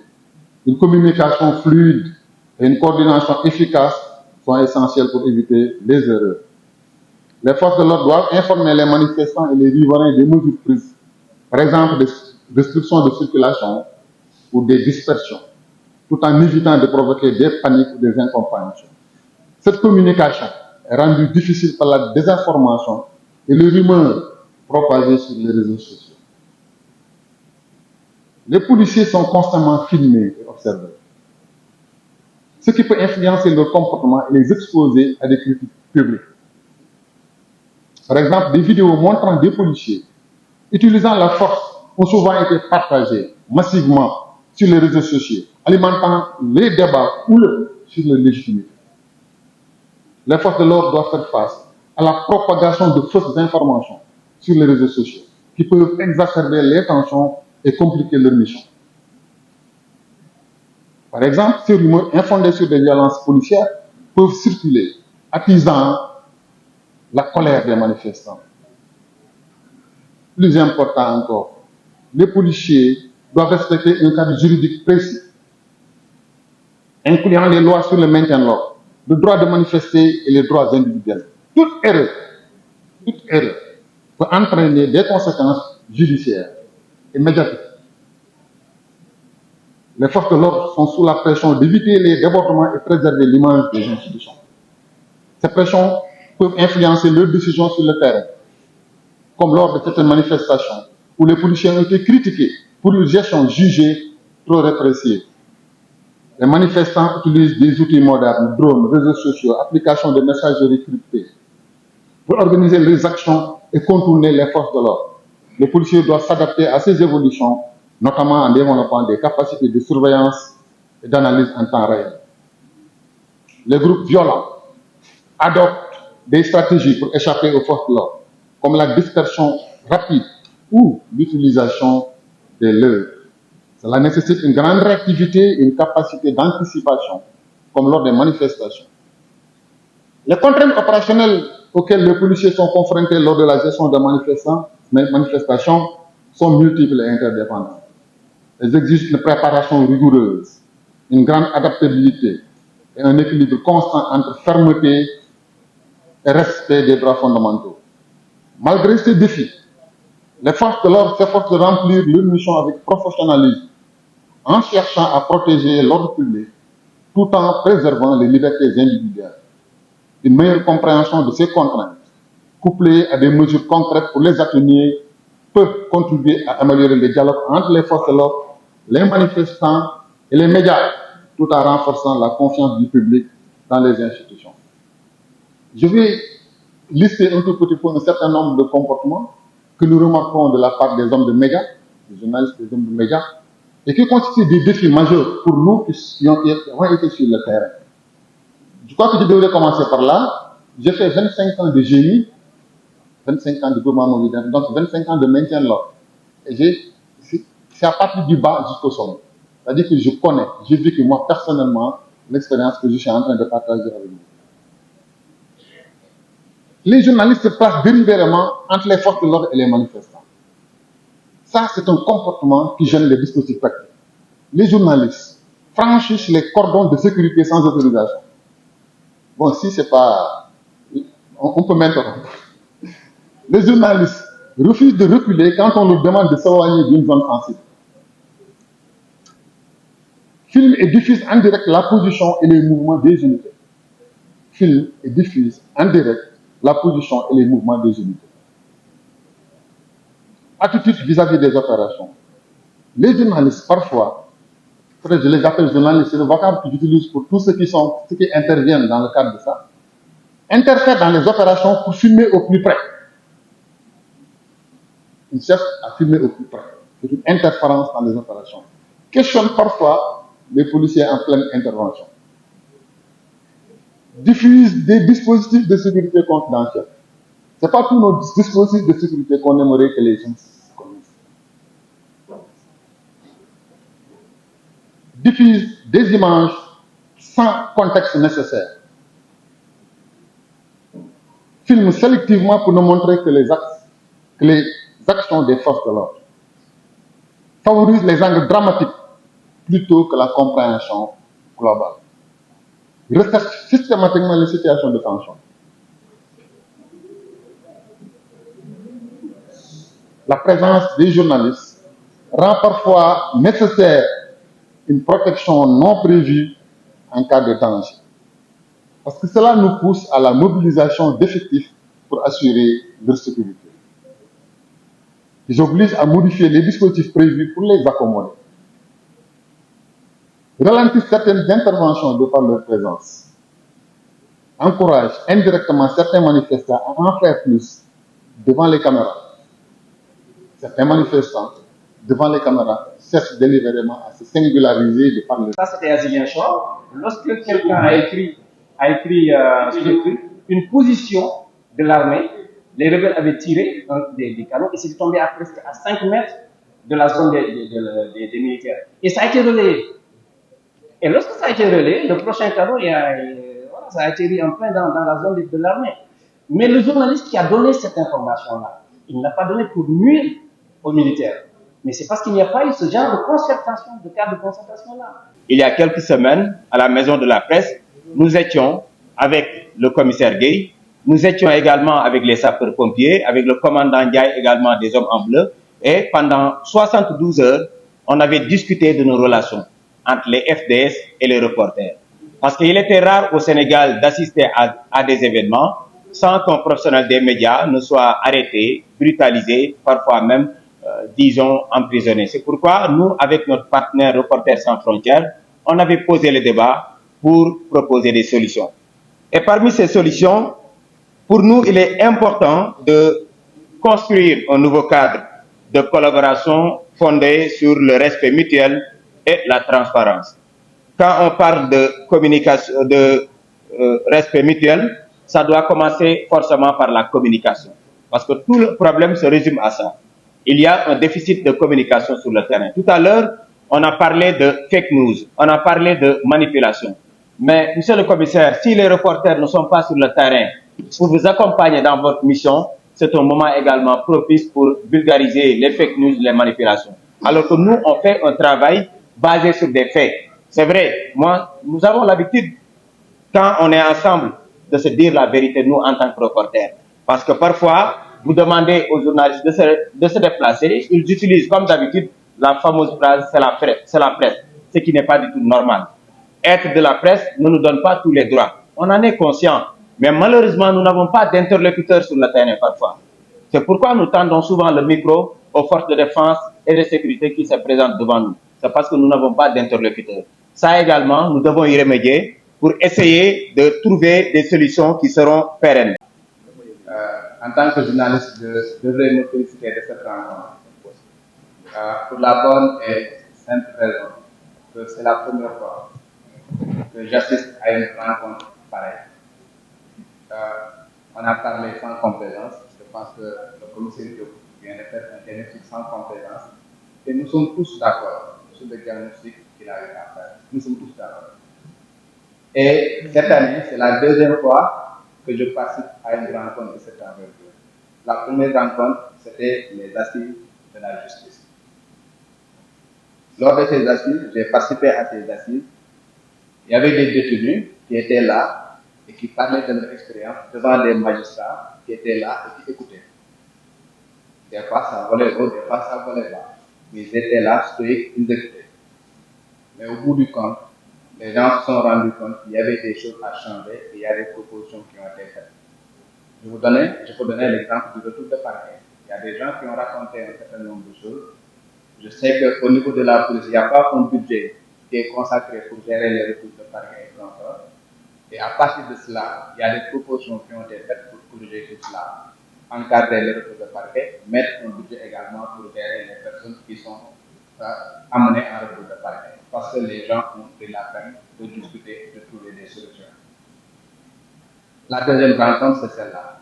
Une communication fluide et une coordination efficace sont essentielles pour éviter les erreurs. Les forces de l'ordre doivent informer les manifestants et les riverains des mesures prises, par exemple des restrictions de circulation ou des dispersions, tout en évitant de provoquer des paniques ou des incompréhensions. Cette communication est rendue difficile par la désinformation et les rumeurs propagées sur les réseaux sociaux. Les policiers sont constamment filmés et observés, ce qui peut influencer leur comportement et les exposer à des critiques publiques. Par exemple, des vidéos montrant des policiers utilisant la force ont souvent été partagées massivement sur les réseaux sociaux, alimentant les débats houleux sur leur légitimité. Les forces de l'ordre doivent faire face à la propagation de fausses informations sur les réseaux sociaux qui peuvent exacerber les tensions et compliquer leur mission. Par exemple, ces rumeurs infondées sur des violences policières peuvent circuler, attisant la colère des manifestants. Plus important encore, les policiers doivent respecter un cadre juridique précis, incluant les lois sur le maintien de l'ordre, le droit de manifester et les droits individuels. Toute erreur peut entraîner des conséquences judiciaires et médiatiques. Les forces de l'ordre sont sous la pression d'éviter les débordements et préserver l'image des institutions. Ces pressions peuvent influencer leurs décisions sur le terrain, comme lors de certaines manifestations où les policiers ont été critiqués pour une gestion jugée trop répressive. Les manifestants utilisent des outils modernes, drones, réseaux sociaux, applications de messagerie cryptées pour organiser les actions et contourner les forces de l'ordre. Les policiers doivent s'adapter à ces évolutions, notamment en développant des capacités de surveillance et d'analyse en temps réel. Les groupes violents adoptent des stratégies pour échapper aux forces de l'ordre, comme la dispersion rapide ou l'utilisation des leurres. Cela nécessite une grande réactivité et une capacité d'anticipation, comme lors des manifestations. Les contraintes opérationnelles auxquelles les policiers sont confrontés lors de la gestion de manifestations sont multiples et interdépendantes. Elles exigent une préparation rigoureuse, une grande adaptabilité et un équilibre constant entre fermeté et respect des droits fondamentaux. Malgré ces défis, les forces de l'ordre s'efforcent de remplir leur mission avec professionnalisme, en cherchant à protéger l'ordre public tout en préservant les libertés individuelles. Une meilleure compréhension de ces contraintes, couplée à des mesures concrètes pour les atténuer, peut contribuer à améliorer le dialogue entre les forces de l'ordre, les manifestants et les médias, tout en renforçant la confiance du public dans les institutions. Je vais lister un tout petit peu un certain nombre de comportements que nous remarquons de la part des hommes de médias, des journalistes des hommes de médias, et qui constituent des défis majeurs pour nous qui ont été sur le terrain. Je crois que je devrais commencer par là. J'ai fait 25 ans de génie, 25 ans de gouvernement mobile, donc 25 ans de maintien de l'ordre. Et c'est à partir du bas jusqu'au sommet. C'est-à-dire que je connais, j'ai vécu moi personnellement l'expérience que je suis en train de partager avec vous. Les journalistes se placent délibérément entre les forces de l'ordre et les manifestants. Ça, c'est un comportement qui gêne les dispositifs pratiques. Les journalistes franchissent les cordons de sécurité sans autorisation. Bon, si c'est pas... On peut m'interrompre. Les journalistes refusent de reculer quand on leur demande de s'éloigner d'une zone sensible. Filment et diffusent en direct la position et les mouvements des unités. Filment et diffusent en direct la position et les mouvements des unités. Attitude vis-à-vis des opérations. Les journalistes, parfois, je les appelle journalistes, c'est le vocable que j'utilise pour tous ceux qui interviennent dans le cadre de ça, interfèrent dans les opérations pour filmer au plus près. Ils cherchent à filmer au plus près. C'est une interférence dans les opérations. Questionnent parfois les policiers en pleine intervention. Diffusent des dispositifs de sécurité confidentiels. Ce n'est pas tous nos dispositifs de sécurité qu'on aimerait que les gens connaissent. Diffusent des images sans contexte nécessaire. Filment sélectivement pour nous montrer que les actions des forces de l'ordre favorisent les angles dramatiques plutôt que la compréhension globale. Recherchent systématiquement les situations de tension. La présence des journalistes rend parfois nécessaire une protection non prévue en cas de danger. Parce que cela nous pousse à la mobilisation d'effectifs pour assurer leur sécurité. Ils obligent à modifier les dispositifs prévus pour les accommoder. Ralentissent certaines interventions de par leur présence. Encouragent indirectement certains manifestants à en faire plus devant les caméras. Certains manifestants devant les caméras, cherche délibérément à se singulariser de par le... Ça, c'était à Ziguinchor. Lorsque quelqu'un a écrit sur le truc, une position de l'armée, les rebelles avaient tiré des canons et c'était tombé presque à 5 mètres de la zone des militaires. Et ça a été relayé. Et lorsque ça a été relayé, le prochain canon, ça a atterri en plein dans la zone de l'armée. Mais le journaliste qui a donné cette information-là, il n'a pas donné pour nuire aux militaires. Mais c'est parce qu'il n'y a pas eu ce genre de concertation, de cadre de concertation-là. Il y a quelques semaines, à la Maison de la Presse, nous étions avec le commissaire Gueye, nous étions également avec les sapeurs-pompiers, avec le commandant Ndiaye également des Hommes en Bleu, et pendant 72 heures, on avait discuté de nos relations entre les FDS et les reporters. Parce qu'il était rare au Sénégal d'assister à des événements sans qu'un professionnel des médias ne soit arrêté, brutalisé, parfois même, disons, emprisonné. C'est pourquoi nous, avec notre partenaire Reporters sans frontières, on avait posé le débat pour proposer des solutions. Et parmi ces solutions, pour nous, il est important de construire un nouveau cadre de collaboration fondé sur le respect mutuel et la transparence. Quand on parle de communication, de respect mutuel, ça doit commencer forcément par la communication. Parce que tout le problème se résume à ça. Il y a un déficit de communication sur le terrain. Tout à l'heure, on a parlé de fake news, on a parlé de manipulation. Mais, monsieur le commissaire, si les reporters ne sont pas sur le terrain pour vous accompagner dans votre mission, c'est un moment également propice pour vulgariser les fake news, les manipulations. Alors que nous, on fait un travail basé sur des faits. C'est vrai, nous avons l'habitude, quand on est ensemble, de se dire la vérité, nous, en tant que reporters. Parce que parfois, vous demandez aux journalistes de se déplacer, ils utilisent comme d'habitude la fameuse phrase « c'est la presse », ce qui n'est pas du tout normal. Être de la presse ne nous donne pas tous les droits. On en est conscient, mais malheureusement, nous n'avons pas d'interlocuteurs sur le terrain parfois. C'est pourquoi nous tendons souvent le micro aux forces de défense et de sécurité qui se présentent devant nous. C'est parce que nous n'avons pas d'interlocuteurs. Ça également, nous devons y remédier pour essayer de trouver des solutions qui seront pérennes. En tant que journaliste, je devrais me féliciter de cette rencontre. Pour la bonne et simple raison que c'est la première fois que j'assiste à une rencontre pareille. On a parlé sans complaisance. Je pense que le commissaire vient de faire un diagnostic sans complaisance. Et nous sommes tous d'accord sur le diagnostic qu'il a eu à faire. Nous sommes tous d'accord. Et cette année, c'est la deuxième fois que je participe à une rencontre de cette envergure. La première rencontre, c'était les assises de la justice. Lors de ces assises, j'ai participé à ces assises. Il y avait des détenus qui étaient là et qui parlaient de leur expérience devant des magistrats qui étaient là et qui écoutaient. Des fois, ça volait haut, des fois, ça volait bas. Mais ils étaient là, stoïques, ils écoutaient. Mais au bout du compte, les gens se sont rendus compte qu'il y avait des choses à changer et il y a des propositions qui ont été faites. Je peux donner l'exemple du retour de parquet. Il y a des gens qui ont raconté un certain nombre de choses. Je sais qu'au niveau de la police, il n'y a pas un budget qui est consacré pour gérer les retours de parquet et consorts. Et à partir de cela, il y a des propositions qui ont été faites pour corriger tout cela, encadrer les retours de parquet, mettre un budget également pour gérer les personnes qui sont amenées en retour de parquet. Parce que les gens ont pris la peine de discuter, de trouver des solutions. La deuxième rencontre, c'est celle-là.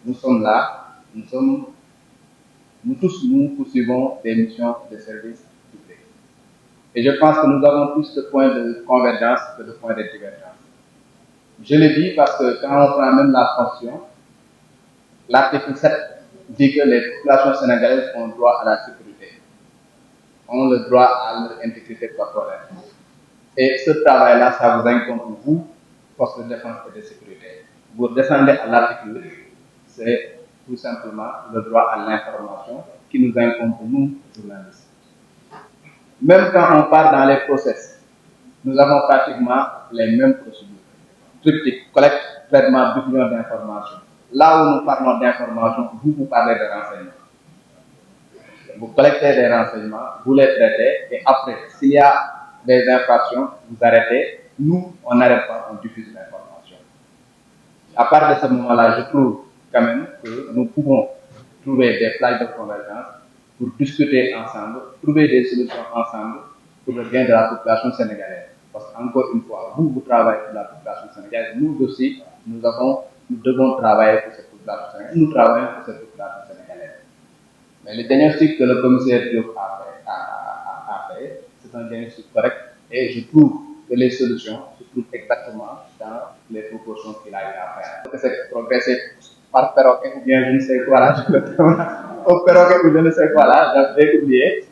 Nous sommes là, nous tous, nous poursuivons des missions de service public. Et je pense que nous avons plus de points de convergence que de points de divergence. Je le dis parce que quand on prend même la fonction, l'article 7 dit que les populations sénégalaises ont droit à la sécurité, ont le droit à leur intégrité corporelle. Et ce travail-là, ça vous incombe vous, forces de défense et de sécurité. Vous descendez à l'article 8, c'est tout simplement le droit à l'information qui nous incombe nous, journalistes. Même quand on part dans les process, nous avons pratiquement les mêmes procédures. Triptyque, collecte, traitement, diffusion d'informations. Là où nous parlons d'informations, vous parlez de renseignements. Vous collectez des renseignements, vous les traitez, et après, s'il y a des infractions, vous arrêtez. Nous, on n'arrête pas, on diffuse l'information. À part de ce moment-là, je trouve quand même que nous pouvons trouver des plages de convergence pour discuter ensemble, trouver des solutions ensemble pour le bien de la population sénégalaise. Parce qu'encore une fois, vous travaillez pour la population sénégalaise, nous aussi, nous devons travailler pour cette population sénégalaise. Nous travaillons pour cette population sénégalaise. Mais le diagnostic que le commissaire Diop a fait, c'est un diagnostic correct et je trouve que les solutions se trouvent exactement dans les propositions qu'il a eu à faire. C'est progresser par perroquet ou bien je ne sais quoi là, au perroquet ou je ne sais quoi là, j'avais oublié.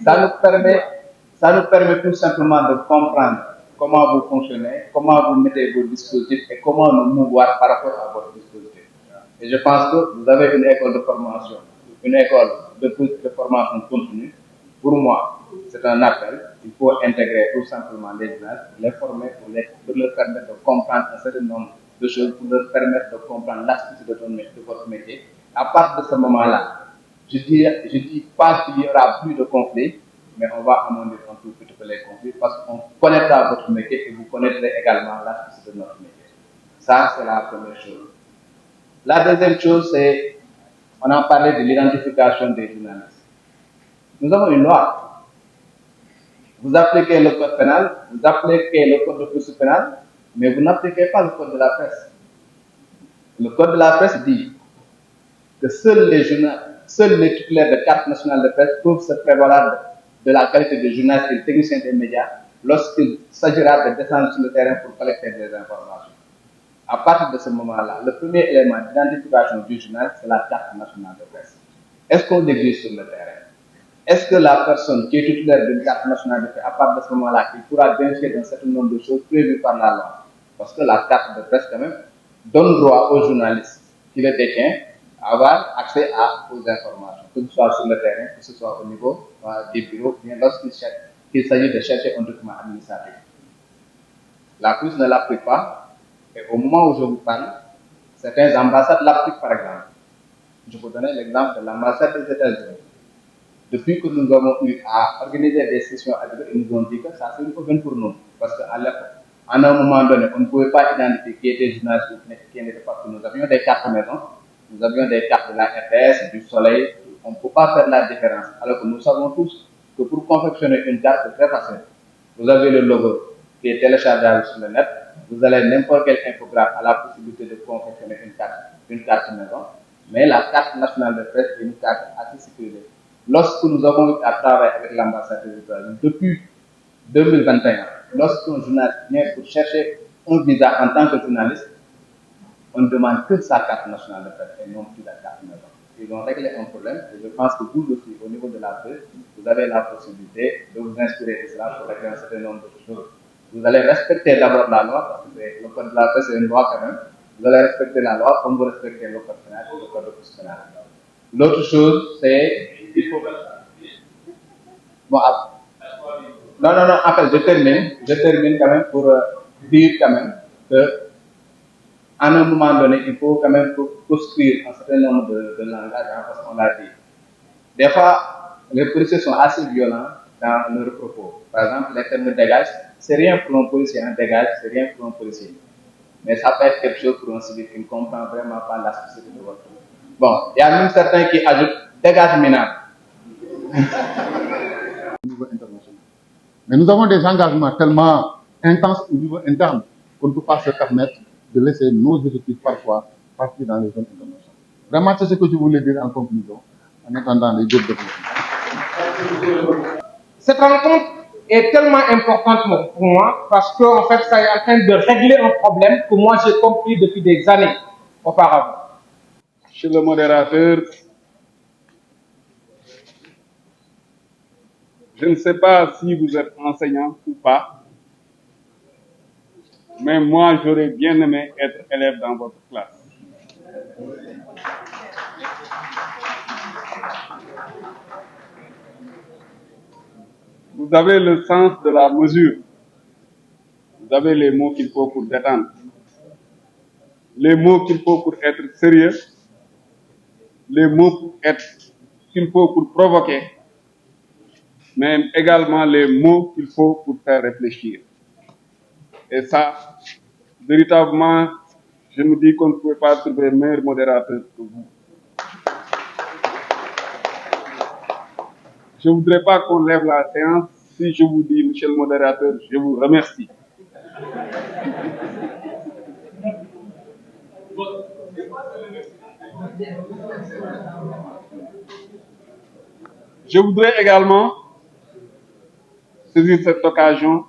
Ça nous permet tout simplement de comprendre comment vous fonctionnez, comment vous mettez vos dispositifs et comment nous mouvoir par rapport à votre dispositif. Et je pense que vous avez une école de formation, une école de formation continue. Pour moi, c'est un appel. Il faut intégrer tout simplement les gens, les former pour leur permettre de comprendre un certain nombre de choses, pour leur permettre de comprendre l'aspect de votre métier. À partir de ce moment-là, je dis pas qu'il y aura plus de conflits, mais on va amondir un tout petit peu les conflits parce qu'on connaîtra votre métier et vous connaîtrez également l'aspect de notre métier. Ça, c'est la première chose. La deuxième chose, c'est, on a parlé de l'identification des journalistes. Nous avons une loi. Vous appliquez le code pénal, vous appliquez le code de procédure pénale, mais vous n'appliquez pas le code de la presse. Le code de la presse dit que seuls les titulaires de carte nationale de presse peuvent se prévaloir de la qualité de journaliste et de technicien des médias lorsqu'il s'agira de descendre sur le terrain pour collecter des informations. À partir de ce moment-là, le premier élément d'identification du journaliste, c'est la carte nationale de presse. Est-ce qu'on l'exige sur le terrain? Est-ce que la personne qui est titulaire d'une carte nationale de presse, à partir de ce moment-là, il pourra bénéficier d'un certain nombre de choses prévues par la loi? Parce que la carte de presse, quand même, donne droit aux journalistes qui le détiennent à avoir accès aux informations, que ce soit sur le terrain, que ce soit au niveau des bureaux, bien lorsqu'il s'agit de chercher un document administratif. La police ne l'applique pas, et au moment où je vous parle, certaines ambassades l'appliquent par exemple. Je vous donner l'exemple de l'ambassade des États-Unis. Depuis que nous avons eu à organiser des sessions avec eux, ils nous ont dit que ça c'est une problème pour nous. Parce qu'à l'époque, à un moment donné, on ne pouvait pas identifier qui était journaliste ou qui n'était pas. Nous avions des cartes maison, nous avions des cartes de la RTS, du Soleil. On ne peut pas faire la différence. Alors que nous savons tous que pour confectionner une carte, c'est très facile. Vous avez le logo qui est téléchargeable sur le net. Vous avez n'importe quel infographe à la possibilité de confectionner une carte maison. Mais la carte nationale de presse est une carte assez sécurisée. Lorsque nous avons eu à travailler avec l'ambassade des États-Unis depuis 2021, lorsqu'un journaliste vient pour chercher un visa en tant que journaliste, on ne demande que sa carte nationale de presse et non plus la carte maison. Ils ont réglé un problème et je pense que vous aussi, au niveau de la presse, vous avez la possibilité de vous inspirer de cela pour régler un certain nombre de choses. Vous allez respecter d'abord la loi, parce que le code de la presse est une loi quand même. Vous allez respecter la loi comme vous respectez le code pénal et le code de procédure pénale. L'autre chose, c'est il faut. Bon, non, en fait, je termine quand même pour dire quand même que à un moment donné, il faut quand même proscrire un certain nombre de langages, parce qu'on l'a dit. Des fois, les policiers sont assez violents dans leurs propos. Par exemple, les termes dégage, c'est rien pour un policier, un dégage, c'est rien pour un policier. Mais ça peut être quelque chose pour un civil qui ne comprend vraiment pas la spécificité de votre. Bon, il y a même certains qui ajoutent dégage minable. Au niveau international. Mais nous avons des engagements tellement intenses au niveau interne qu'on ne peut pas se permettre de laisser nos effectifs parfois partir dans les zones internationales. Vraiment, c'est ce que je voulais dire en conclusion, en attendant les autres développements. Cette rencontre est tellement importante pour moi parce que en fait, ça est en train de régler un problème que moi j'ai compris depuis des années auparavant. Chez le modérateur, je ne sais pas si vous êtes enseignant ou pas, mais moi j'aurais bien aimé être élève dans votre classe. Vous avez le sens de la mesure. Vous avez les mots qu'il faut pour détendre. Les mots qu'il faut pour être sérieux. Les mots qu'il faut pour provoquer. Mais également les mots qu'il faut pour faire réfléchir. Et ça, véritablement, je me dis qu'on ne pouvait pas trouver meilleur modérateur que vous. Je ne voudrais pas qu'on lève la séance. Si je vous dis, monsieur le modérateur, je vous remercie. Je voudrais également saisir cette occasion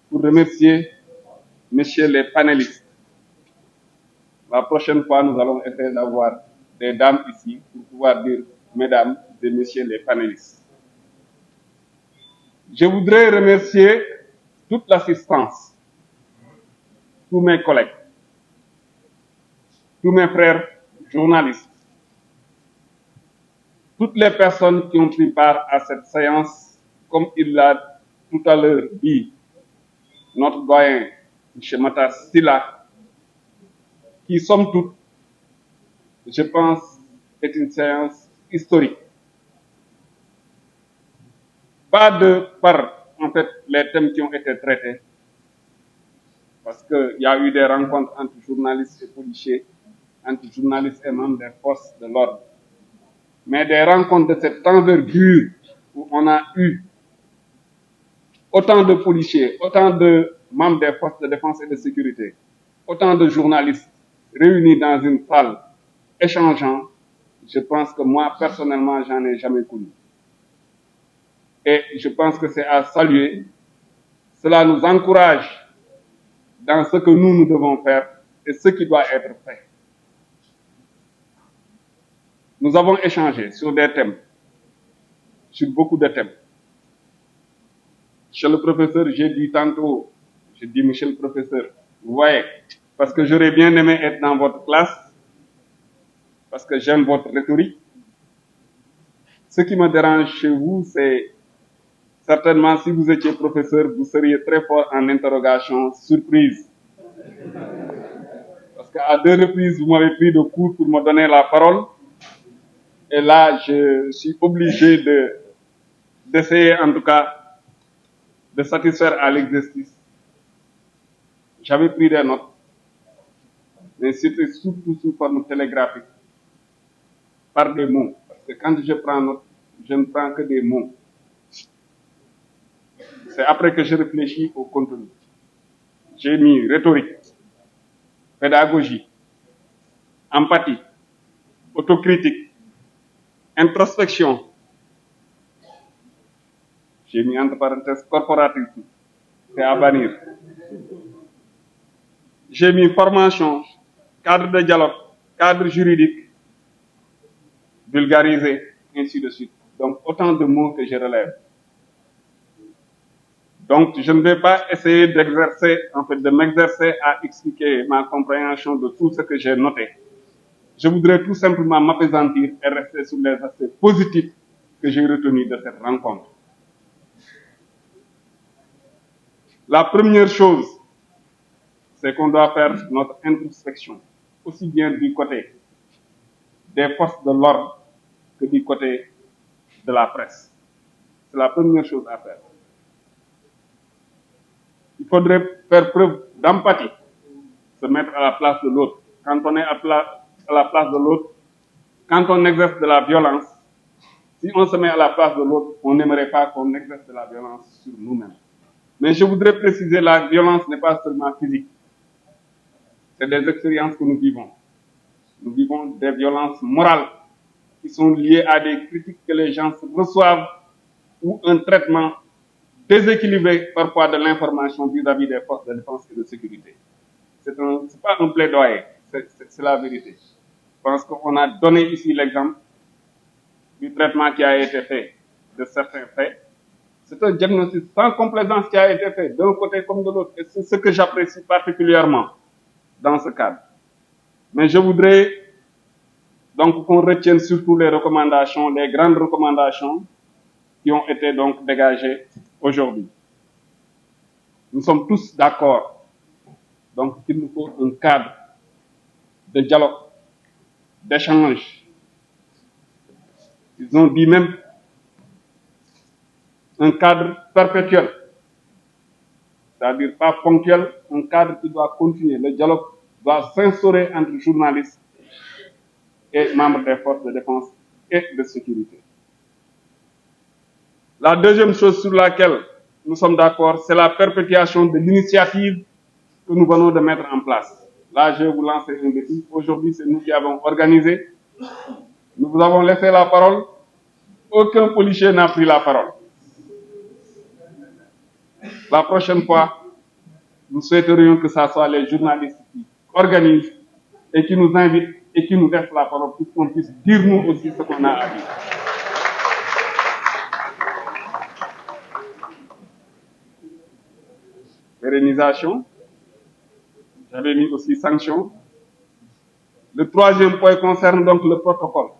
pour remercier messieurs les panélistes. La prochaine fois, nous allons essayer d'avoir des dames ici pour pouvoir dire mesdames et messieurs les panélistes. Je voudrais remercier toute l'assistance, tous mes collègues, tous mes frères journalistes, toutes les personnes qui ont pris part à cette séance, comme il l'a tout à l'heure dit, notre doyen, M. Matar Sylla, qui, somme toute, je pense, est une séance historique. Pas de par, en fait, les thèmes qui ont été traités, parce qu'il y a eu des rencontres entre journalistes et policiers, entre journalistes et membres des forces de l'ordre, mais des rencontres de cette envergure où on a eu autant de policiers, autant de membres des forces de défense et de sécurité, autant de journalistes réunis dans une salle échangeant, je pense que moi, personnellement, j'en ai jamais connu. Et je pense que c'est à saluer. Cela nous encourage dans ce que nous devons faire et ce qui doit être fait. Nous avons échangé sur des thèmes, sur beaucoup de thèmes. Monsieur le professeur, j'ai dit tantôt, j'ai dit monsieur le professeur, vous voyez, parce que j'aurais bien aimé être dans votre classe, parce que j'aime votre rhétorique. Ce qui me dérange chez vous, c'est certainement si vous étiez professeur, vous seriez très fort en interrogation surprise. Parce qu'à 2 reprises, vous m'avez pris de court pour me donner la parole. Et là, je suis obligé d'essayer en tout cas de satisfaire à l'exercice. J'avais pris des notes, mais c'était surtout sous forme télégraphique, par des mots. Parce que quand je prends note, je ne prends que des mots. C'est après que je réfléchis au contenu. J'ai mis rhétorique, pédagogie, empathie, autocritique, introspection. J'ai mis entre parenthèses corporatisme, c'est à bannir. J'ai mis formation, cadre de dialogue, cadre juridique, vulgarisé, ainsi de suite. Donc autant de mots que je relève. Donc je ne vais pas essayer de m'exercer à expliquer ma compréhension de tout ce que j'ai noté. Je voudrais tout simplement m'appesantir et rester sur les aspects positifs que j'ai retenus de cette rencontre. La première chose, c'est qu'on doit faire notre introspection, aussi bien du côté des forces de l'ordre que du côté de la presse. C'est la première chose à faire. Il faudrait faire preuve d'empathie, se mettre à la place de l'autre. Quand on est à la place de l'autre, quand on exerce de la violence, si on se met à la place de l'autre, on n'aimerait pas qu'on exerce de la violence sur nous-mêmes. Mais je voudrais préciser, la violence n'est pas seulement physique. C'est des expériences que nous vivons. Nous vivons des violences morales qui sont liées à des critiques que les gens reçoivent ou un traitement déséquilibré parfois de l'information vis-à-vis des forces de défense et de sécurité. C'est pas un plaidoyer, c'est la vérité. Je pense qu'on a donné ici l'exemple du traitement qui a été fait de certains faits. C'est un diagnostic sans complaisance qui a été fait d'un côté comme de l'autre. Et c'est ce que j'apprécie particulièrement dans ce cadre. Mais je voudrais donc qu'on retienne surtout les recommandations, les grandes recommandations qui ont été donc dégagées aujourd'hui. Nous sommes tous d'accord donc qu'il nous faut un cadre de dialogue, d'échange. Ils ont dit même un cadre perpétuel, c'est-à-dire pas ponctuel, un cadre qui doit continuer. Le dialogue doit s'instaurer entre journalistes et membres des forces de défense et de sécurité. La deuxième chose sur laquelle nous sommes d'accord, c'est la perpétuation de l'initiative que nous venons de mettre en place. Là, je vais vous lancer un défi. Aujourd'hui, c'est nous qui avons organisé. Nous vous avons laissé la parole. Aucun policier n'a pris la parole. La prochaine fois, nous souhaiterions que ce soit les journalistes qui organisent et qui nous invitent et qui nous laissent la parole pour qu'on puisse dire nous aussi ce qu'on a à dire. Pérennisation. J'avais mis aussi sanctions. Le troisième point concerne donc le protocole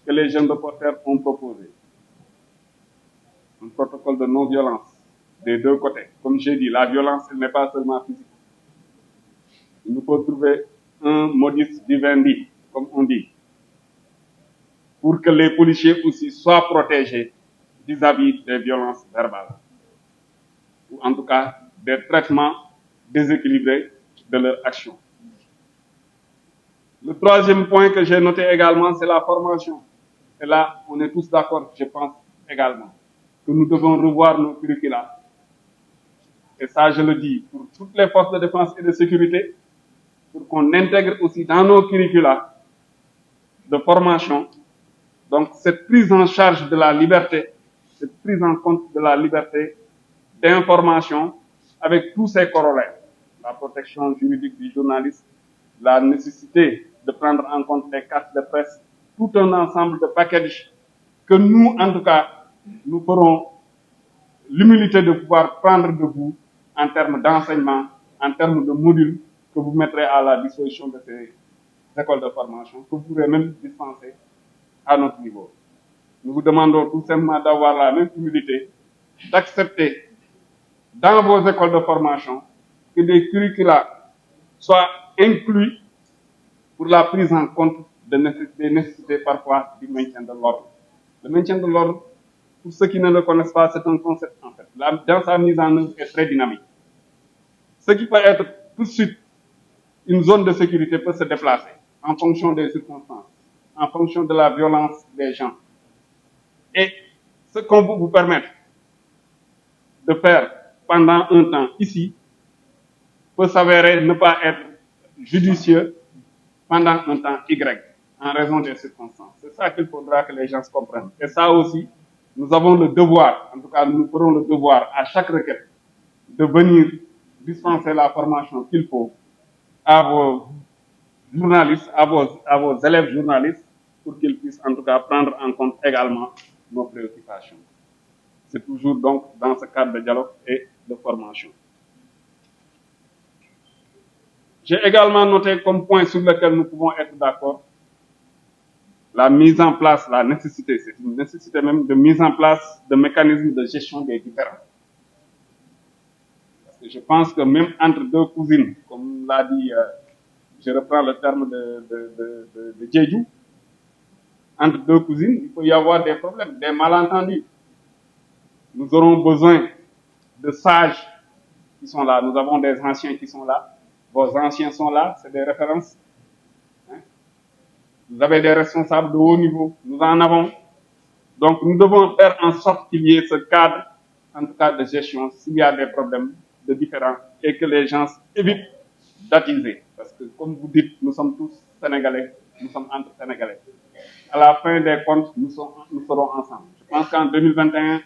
que les jeunes reporters ont proposé. Un protocole de non-violence des deux côtés. Comme j'ai dit, la violence, elle n'est pas seulement physique. Il nous faut trouver un modus vivendi, comme on dit, pour que les policiers aussi soient protégés vis-à-vis des violences verbales, ou en tout cas des traitements déséquilibrés de leur action. Le troisième point que j'ai noté également, c'est la formation. Et là, on est tous d'accord, je pense également, que nous devons revoir nos curricula. Et ça, je le dis pour toutes les forces de défense et de sécurité, pour qu'on intègre aussi dans nos curricula de formation, donc cette prise en charge de la liberté, cette prise en compte de la liberté d'information avec tous ses corollaires. La protection juridique du journaliste, la nécessité de prendre en compte les cartes de presse, tout un ensemble de packages que nous, en tout cas, nous ferons l'humilité de pouvoir prendre de vous en termes d'enseignement, en termes de modules que vous mettrez à la disposition de ces écoles de formation, que vous pourrez même dispenser à notre niveau. Nous vous demandons tout simplement d'avoir la même humilité, d'accepter dans vos écoles de formation que des curricula soient inclus pour la prise en compte des nécessités parfois du maintien de l'ordre. Le maintien de l'ordre, pour ceux qui ne le connaissent pas, c'est un concept en fait. Dans sa mise en œuvre est très dynamique. Ce qui peut être tout de suite une zone de sécurité peut se déplacer en fonction des circonstances, en fonction de la violence des gens. Et ce qu'on vous permettre de faire pendant un temps ici peut s'avérer ne pas être judicieux pendant un temps Y, en raison des circonstances. C'est ça qu'il faudra que les gens se comprennent. Et ça aussi, nous avons le devoir, en tout cas nous ferons le devoir à chaque requête de venir dispenser la formation qu'il faut à vos journalistes, à vos élèves journalistes, pour qu'ils puissent en tout cas prendre en compte également nos préoccupations. C'est toujours donc dans ce cadre de dialogue et de formation. J'ai également noté comme point sur lequel nous pouvons être d'accord la mise en place, la nécessité, c'est une nécessité même de mise en place de mécanismes de gestion des différends. Parce que je pense que même entre deux cousines, comme l'a dit, je reprends le terme de Djedjou, entre deux cousines, il peut y avoir des problèmes, des malentendus. Nous aurons besoin de sages qui sont là. Nous avons des anciens qui sont là. Vos anciens sont là, c'est des références. Vous avez des responsables de haut niveau, nous en avons. Donc nous devons faire en sorte qu'il y ait ce cadre, en tout cas de gestion, s'il y a des problèmes de différents, et que les gens évitent d'attiser. Parce que comme vous dites, nous sommes tous Sénégalais, nous sommes entre Sénégalais. À la fin des comptes, nous serons ensemble. Je pense qu'en 2021,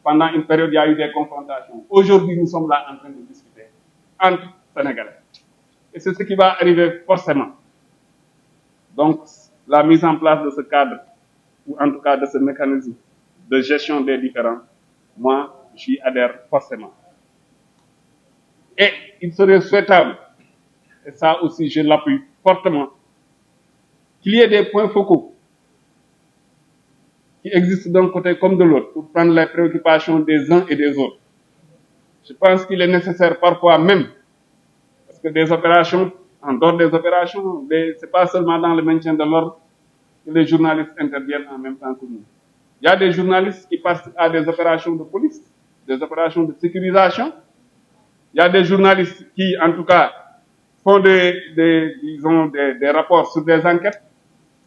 pendant une période, il y a eu des confrontations. Aujourd'hui, nous sommes là en train de discuter entre Sénégalais. Et c'est ce qui va arriver forcément. Donc, la mise en place de ce cadre, ou en tout cas de ce mécanisme de gestion des différends, moi, j'y adhère forcément. Et il serait souhaitable, et ça aussi je l'appuie fortement, qu'il y ait des points focaux qui existent d'un côté comme de l'autre pour prendre les préoccupations des uns et des autres. Je pense qu'il est nécessaire parfois même, parce que des opérations, en dehors des opérations, c'est pas seulement dans le maintien de l'ordre que les journalistes interviennent en même temps que nous. Il y a des journalistes qui participent à des opérations de police, des opérations de sécurisation. Il y a des journalistes qui, en tout cas, font des rapports sur des enquêtes,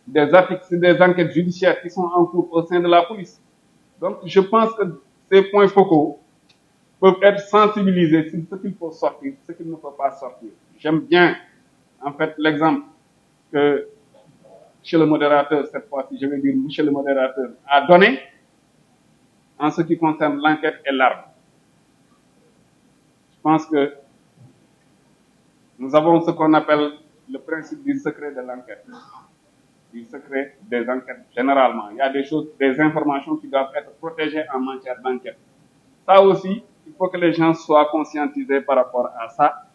des articles sur des enquêtes judiciaires qui sont en cours au sein de la police. Donc, je pense que ces points focaux peuvent être sensibilisés sur ce qu'il faut sortir, ce qu'il ne faut pas sortir. J'aime bien, en fait, l'exemple que chez le modérateur, cette fois-ci, je vais dire monsieur le modérateur, a donné en ce qui concerne l'enquête et l'arme. Je pense que nous avons ce qu'on appelle le principe du secret de l'enquête, du secret des enquêtes. Généralement, il y a des choses, des informations qui doivent être protégées en matière d'enquête. Ça aussi, il faut que les gens soient conscientisés par rapport à ça.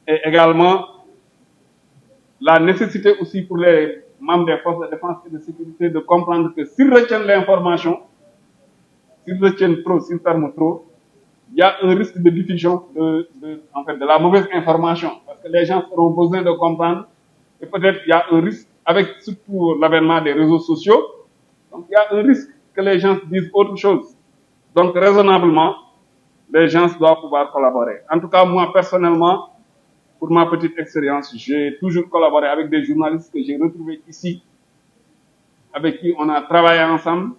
Et également, la nécessité aussi pour les membres des forces de défense et de sécurité de comprendre que s'ils retiennent l'information, s'ils retiennent trop, s'ils ferment trop, il y a un risque de diffusion de la mauvaise information. Parce que les gens auront besoin de comprendre. Et peut-être il y a un risque, avec surtout l'avènement des réseaux sociaux, donc il y a un risque que les gens disent autre chose. Donc raisonnablement, les gens doivent pouvoir collaborer. En tout cas, moi personnellement, pour ma petite expérience, j'ai toujours collaboré avec des journalistes que j'ai retrouvés ici, avec qui on a travaillé ensemble,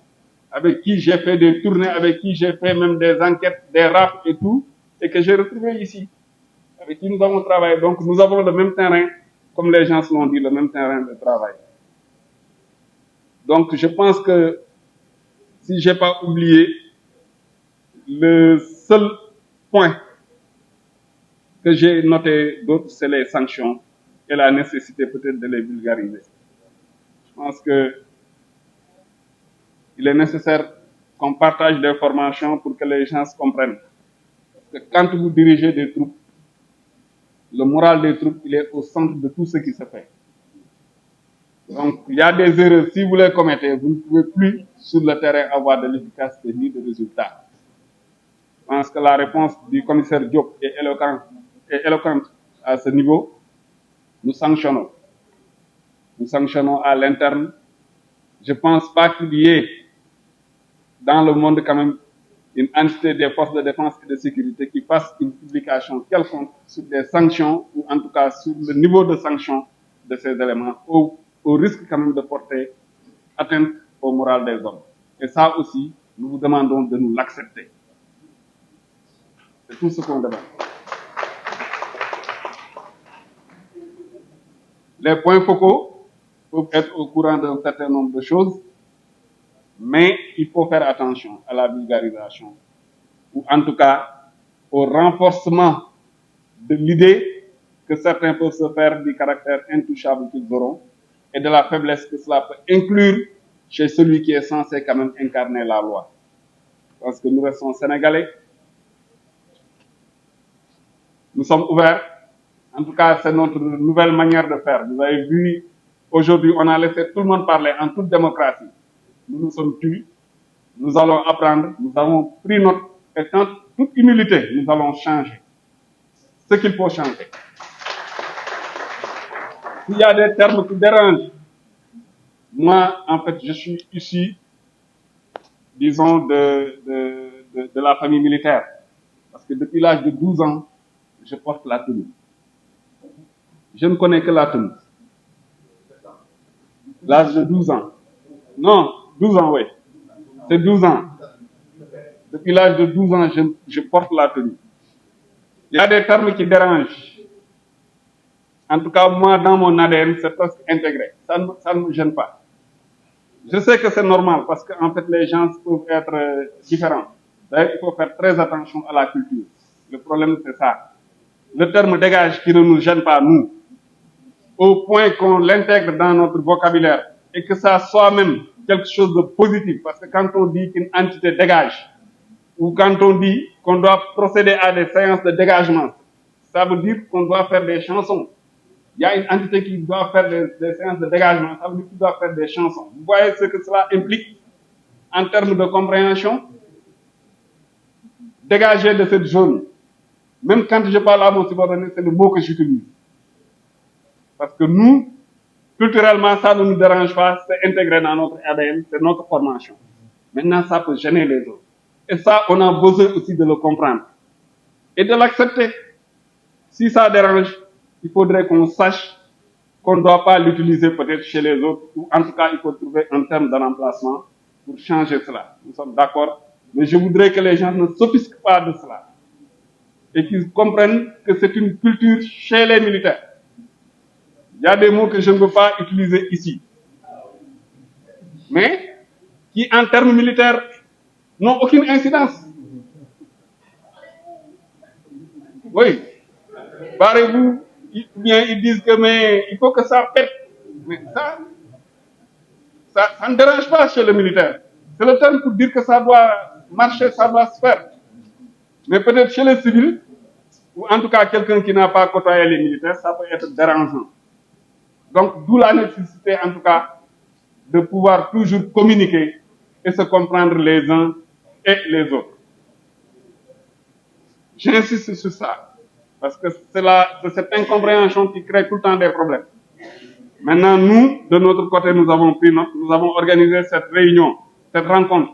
avec qui j'ai fait des tournées, avec qui j'ai fait même des enquêtes, des raps et tout, et que j'ai retrouvés ici, avec qui nous avons travaillé. Donc nous avons le même terrain, comme les gens l'ont dit, le même terrain de travail. Donc je pense que, si j'ai pas oublié, le seul point que j'ai noté d'autres, c'est les sanctions et la nécessité peut-être de les vulgariser. Je pense que il est nécessaire qu'on partage des formations pour que les gens se comprennent. Parce que quand vous dirigez des troupes, le moral des troupes, il est au centre de tout ce qui se fait. Donc, il y a des erreurs. Si vous les commettez, vous ne pouvez plus, sur le terrain, avoir de l'efficacité ni de résultats. Je pense que la réponse du commissaire Diop est éloquente à ce niveau. Nous sanctionnons. Nous sanctionnons à l'interne. Je ne pense pas qu'il y ait dans le monde quand même une entité des forces de défense et de sécurité qui fasse une publication quelconque sur des sanctions, ou en tout cas sur le niveau de sanction de ces éléments, au risque quand même de porter atteinte au moral des hommes. Et ça aussi, nous vous demandons de nous l'accepter. C'est tout ce qu'on demande. Les points focaux peuvent être au courant d'un certain nombre de choses, mais il faut faire attention à la vulgarisation, ou en tout cas au renforcement de l'idée que certains peuvent se faire du caractère intouchable qu'ils auront et de la faiblesse que cela peut inclure chez celui qui est censé quand même incarner la loi. Parce que nous restons sénégalais, nous sommes ouverts, en tout cas c'est notre nouvelle manière de faire. Vous avez vu, aujourd'hui on a laissé tout le monde parler en toute démocratie. Nous nous sommes tus, nous allons apprendre, nous avons pris note, et en toute humilité, nous allons changer ce qu'il faut changer. S'il y a des termes qui dérangent, moi, en fait, je suis issu, disons, de la famille militaire. Parce que depuis l'âge de 12 ans, je porte la tenue. Je ne connais que la tenue. L'âge de 12 ans. Non, 12 ans, oui. C'est 12 ans. Depuis l'âge de 12 ans, je porte la tenue. Il y a des termes qui dérangent. En tout cas, moi, dans mon ADN, c'est presque intégré. Ça ne me gêne pas. Je sais que c'est normal parce qu'en fait, les gens peuvent être différents. D'ailleurs, il faut faire très attention à la culture. Le problème, c'est ça. Le terme dégage qui ne nous gêne pas, nous, au point qu'on l'intègre dans notre vocabulaire et que ça soit même quelque chose de positif. Parce que quand on dit qu'une entité dégage, ou quand on dit qu'on doit procéder à des séances de dégagement, ça veut dire qu'on doit faire des chansons. Il y a une entité qui doit faire des séances de dégagement, ça veut dire qu'il doit faire des chansons. Vous voyez ce que cela implique en termes de compréhension? Dégager de cette zone. Même quand je parle à mon subordonné, c'est le mot que j'utilise. Parce que nous, culturellement, ça ne nous dérange pas, c'est intégré dans notre ADN, c'est notre formation. Maintenant, ça peut gêner les autres. Et ça, on a besoin aussi de le comprendre. Et de l'accepter. Si ça dérange, il faudrait qu'on sache qu'on ne doit pas l'utiliser peut-être chez les autres, ou en tout cas, il faut trouver un terme de remplacement pour changer cela. Nous sommes d'accord, mais je voudrais que les gens ne s'offusquent pas de cela et qu'ils comprennent que c'est une culture chez les militaires. Il y a des mots que je ne veux pas utiliser ici, mais qui, en termes militaires, n'ont aucune incidence. Oui, barrez-vous, ou bien ils disent que mais il faut que ça pète. Mais ça ne dérange pas chez le militaire. C'est le terme pour dire que ça doit marcher, ça doit se faire. Mais peut-être chez les civils, ou en tout cas quelqu'un qui n'a pas côtoyé les militaires, ça peut être dérangeant. Donc, d'où la nécessité, en tout cas, de pouvoir toujours communiquer et se comprendre les uns et les autres. J'insiste sur ça, parce que c'est cette incompréhension qui crée tout le temps des problèmes. Maintenant, nous, de notre côté, nous avons pris note, nous avons organisé cette réunion, cette rencontre,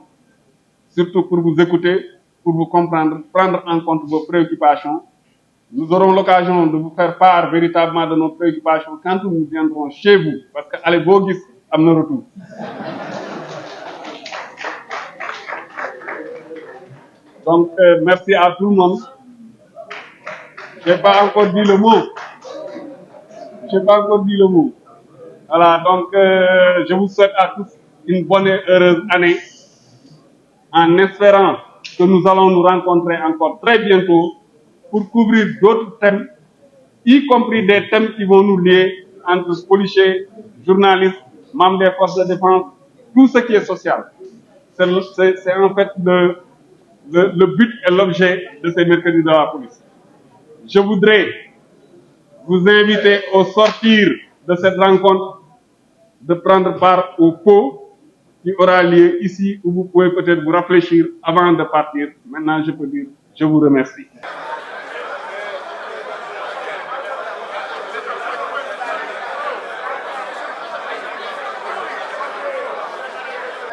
surtout pour vous écouter, pour vous comprendre, prendre en compte vos préoccupations. Nous aurons l'occasion de vous faire part véritablement de nos préoccupations quand nous viendrons chez vous, parce que allez beau gis am na retour. Donc, merci à tout le monde. Je n'ai pas encore dit le mot. Voilà, donc je vous souhaite à tous une bonne et heureuse année, en espérant que nous allons nous rencontrer encore très bientôt pour couvrir d'autres thèmes, y compris des thèmes qui vont nous lier entre policiers, journalistes, membres des forces de défense, tout ce qui est social. C'est en fait le but et l'objet de ces mercredis de la police. Je voudrais vous inviter au sortir de cette rencontre de prendre part au pot qui aura lieu ici, où vous pouvez peut-être vous réfléchir avant de partir. Maintenant, je peux dire, je vous remercie.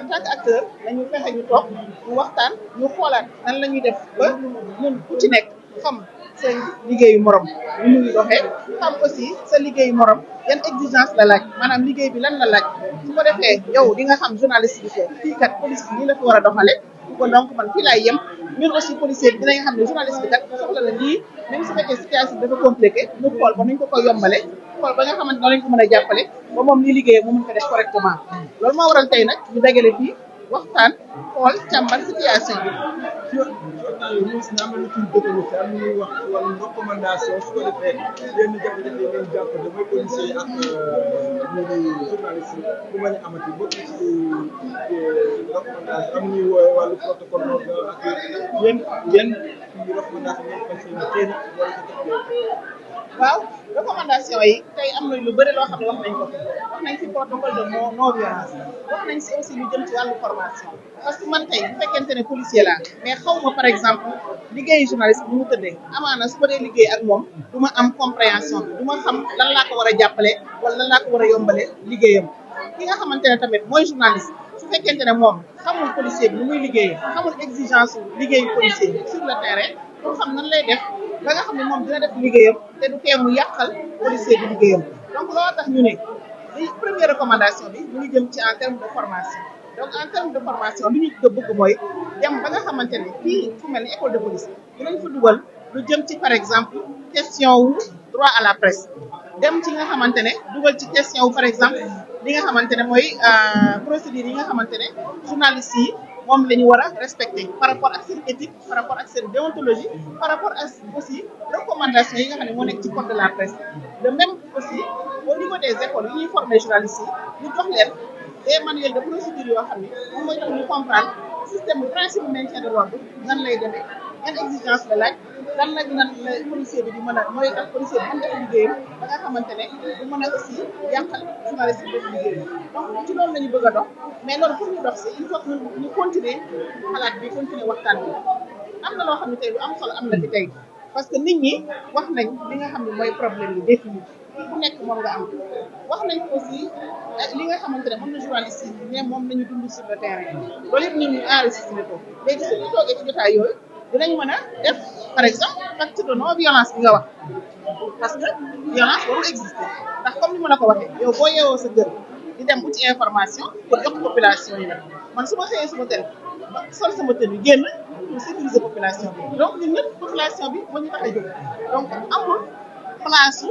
En tant qu'acteur nañu fexe ñu toog ñu waxtaan ñu xoolaat nan la ñuy def ba ñun ku ci nekk xam seen liggéeyu morom ñu muy doxee xam aussi sa liggéeyu morom yan exigence la laaj maanaam liggéey bi lan la laaj su ko defee yow di nga xam journaliste bi fii kat police bi nii la fi war a doxale ko donc man fii laay yem ñun aussi policier bi dinañ xam ne journaliste bi kat soxla na lii même su fekkee situation bi dafa compliqué ñu xool ba nuñ ko koy yombale xool ba nga xamante ne lañ ko mën a jàppale ba moom lii liggéeyee mu mën ko def correctement loolu moo waral tey nag ñu dajale fii waxtaan xool càmbar situation bi. am na ci dëkk am ñuy wax ci wàllum recommandation su ko defee yenn jafe-jafe yi ngeen jàpp damay policier yi ak ñi di journaliste yi bu bañ a amati bokk ci recommandation am ñuy woowee wàllu protocole noonu ak yéen recommandation ngeen fas yéene kenn wala ko waaw recommandation yi tey am na lu bëri loo xam ne wax nañ ko wax nañ ci protocole de non violence wax nañ si aussi lu jëm ci wàllu formation parce que man tey bu fekkente ne policier laa mais xaw ma par exemple liggéeyu journaliste bu mu tëddee amaana su ma dee liggéey ak moom du ma am compréhension bi du ma xam lan laa ko war a jàppale wala lan laa ko war a yombale liggéeyam ki nga xamante ne tamit mooy journaliste su fekkente ne moom xamul policier bi lu muy liggéeyee xamul exigence liggéeyu policier bi sur le terrain pour xam nan lay def ba nga xam ne moom dina def liggéeyam te du tee mu yàqal policier bi liggéeyam donc loolu tax ñu ne li première recommandation bi mu ngi jëm ci en terme de formation donc en terme de formation li ñu ko bëgg mooy dem ba nga xamante ne fii fu mel ni école de police dinañ fa dugal lu jëm ci par exemple question wu droit à la presse dem ci nga xamante ne dugal ci question wu par exemple li nga xamante ne mooy procédure yi nga xamante ne journalistes yi moom la ñu war a respecter par rapport ak seen éthique par rapport ak seen déontologie par rapport ak aussi recommandation yi nga xam ne moo nekk ci code de la presse de même aussi au niveau des écoles yi ñuy former journalistes yi ñu jox leen des manuels de procédure yoo xam ne moom mooy tax ñu comprendre système principe maintien de l'ordre nan lay demee yan exigence la laaj lan la policier bi di mën a mooy tax policier bi mën def liggéeyam ba nga xamante ne du mën a aussi yàqal journaliste bi def liggéeyam donc ci loolu la ñu bëgg a dox mais loolu pour ñu dox si il faut que ñu continuer xalaat bi continuer waxtaan bi am na loo xam ne tey lu am solo am na fi tey parce que nit ñi wax nañ li nga xam ne mooy problème yi défini bu nekk moom nga am wax nañ aussi li nga xamante ne moom la journaliste yi mais moom la ñu dund sur le terrain loolu yëpp nit ñi enregistré ko léegi suñu toogee ci jotaay yooyu dinañ mën a def par exemple acte de non violence bi nga wax parce que violence warul exister ndax comme ni ma la ko waxee yow boo yeewoo sa kër di dem ci information pour jox population yi nag man su ma xëyee sama tel sol sama tenue génn pour sécuriser population bi donc ñun ñëpp population bi moo ñu tax a jóg donc amul place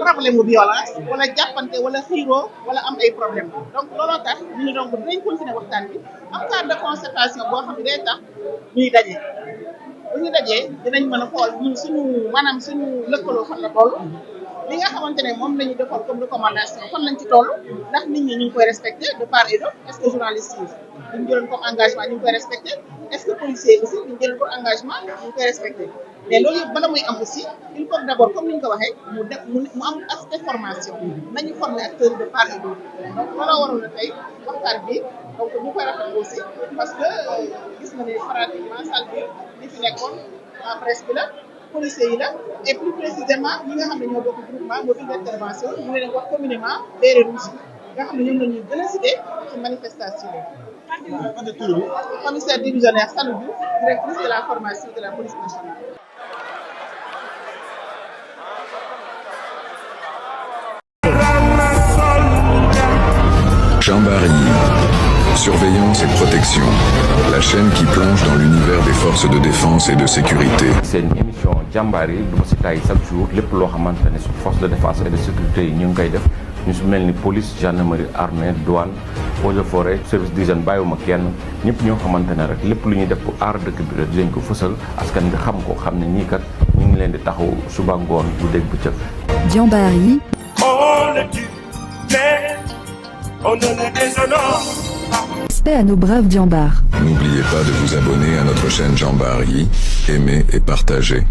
problème mu violence wala jàppante wala xiiroo wala am ay problème donc looloo tax ñu ne donc dinañ continuer waxtaan bi am cadre de concertation boo xam ne day tax ñuy daje bu ñu dajee dinañ mën a xool ñun suñu lëkkaloo fan la toll li nga xamante ne moom la ñu defoon comme recommandation fan lañ ci toll ndax nit ñi ñu ngi koy respecté de part et d'autre est-ce que journalistes yi ñu jëloon comme engagement ñu ngi koy respecté est-ce que policiers aussi ñu jëloon comme engagement ñu ngi koy respecté mais loolu yëpp bala muy am aussi il faut d'abord comme ni ñu ko waxee mu am aspect formation nañu former acteurs de part et d'autre donc looloo waroon na tey waxtaan bi donc ñu koy rafetlu aussi parce que gis na ne pratiquement salle bi li fi nekkoon en presse bi la policiers yi la et plus précisément ñi nga xam ne ñoo bokk groupement mobile d'intervention ñu leen wax communément béret rouge nga xam ne ñoom la ñuy gën a cité ci manifestation yi. Commissaire divisionnaire Salou Diouf, directrice de la formation de la police nationale. Jamboree. Surveillance et protection. La chaîne qui plonge dans l'univers des forces de défense et de sécurité. C'est une émission Jamboree du ma si tay chaque jour lépp loo xamante ne force de défense et de sécurité yi ñu ngi koy def ñu si mel ni police gendarmerie armée douane eaux et forêt service d'hygiène bàyyiwuma kenn ñëpp ñoo xamante ne rek lépp lu ñuy def pour aar dëkk bi rek dinañ ko fësal askan bi xam ko xam ne ñii kat ñu ngi leen di taxaw suba ngoon bu dégg bëccëg. Jamboree. On le tue, mais on ne le déshonore. Paix à nos braves Diambars. N'oubliez pas de vous abonner à notre chaîne Jamboree, aimer et partager.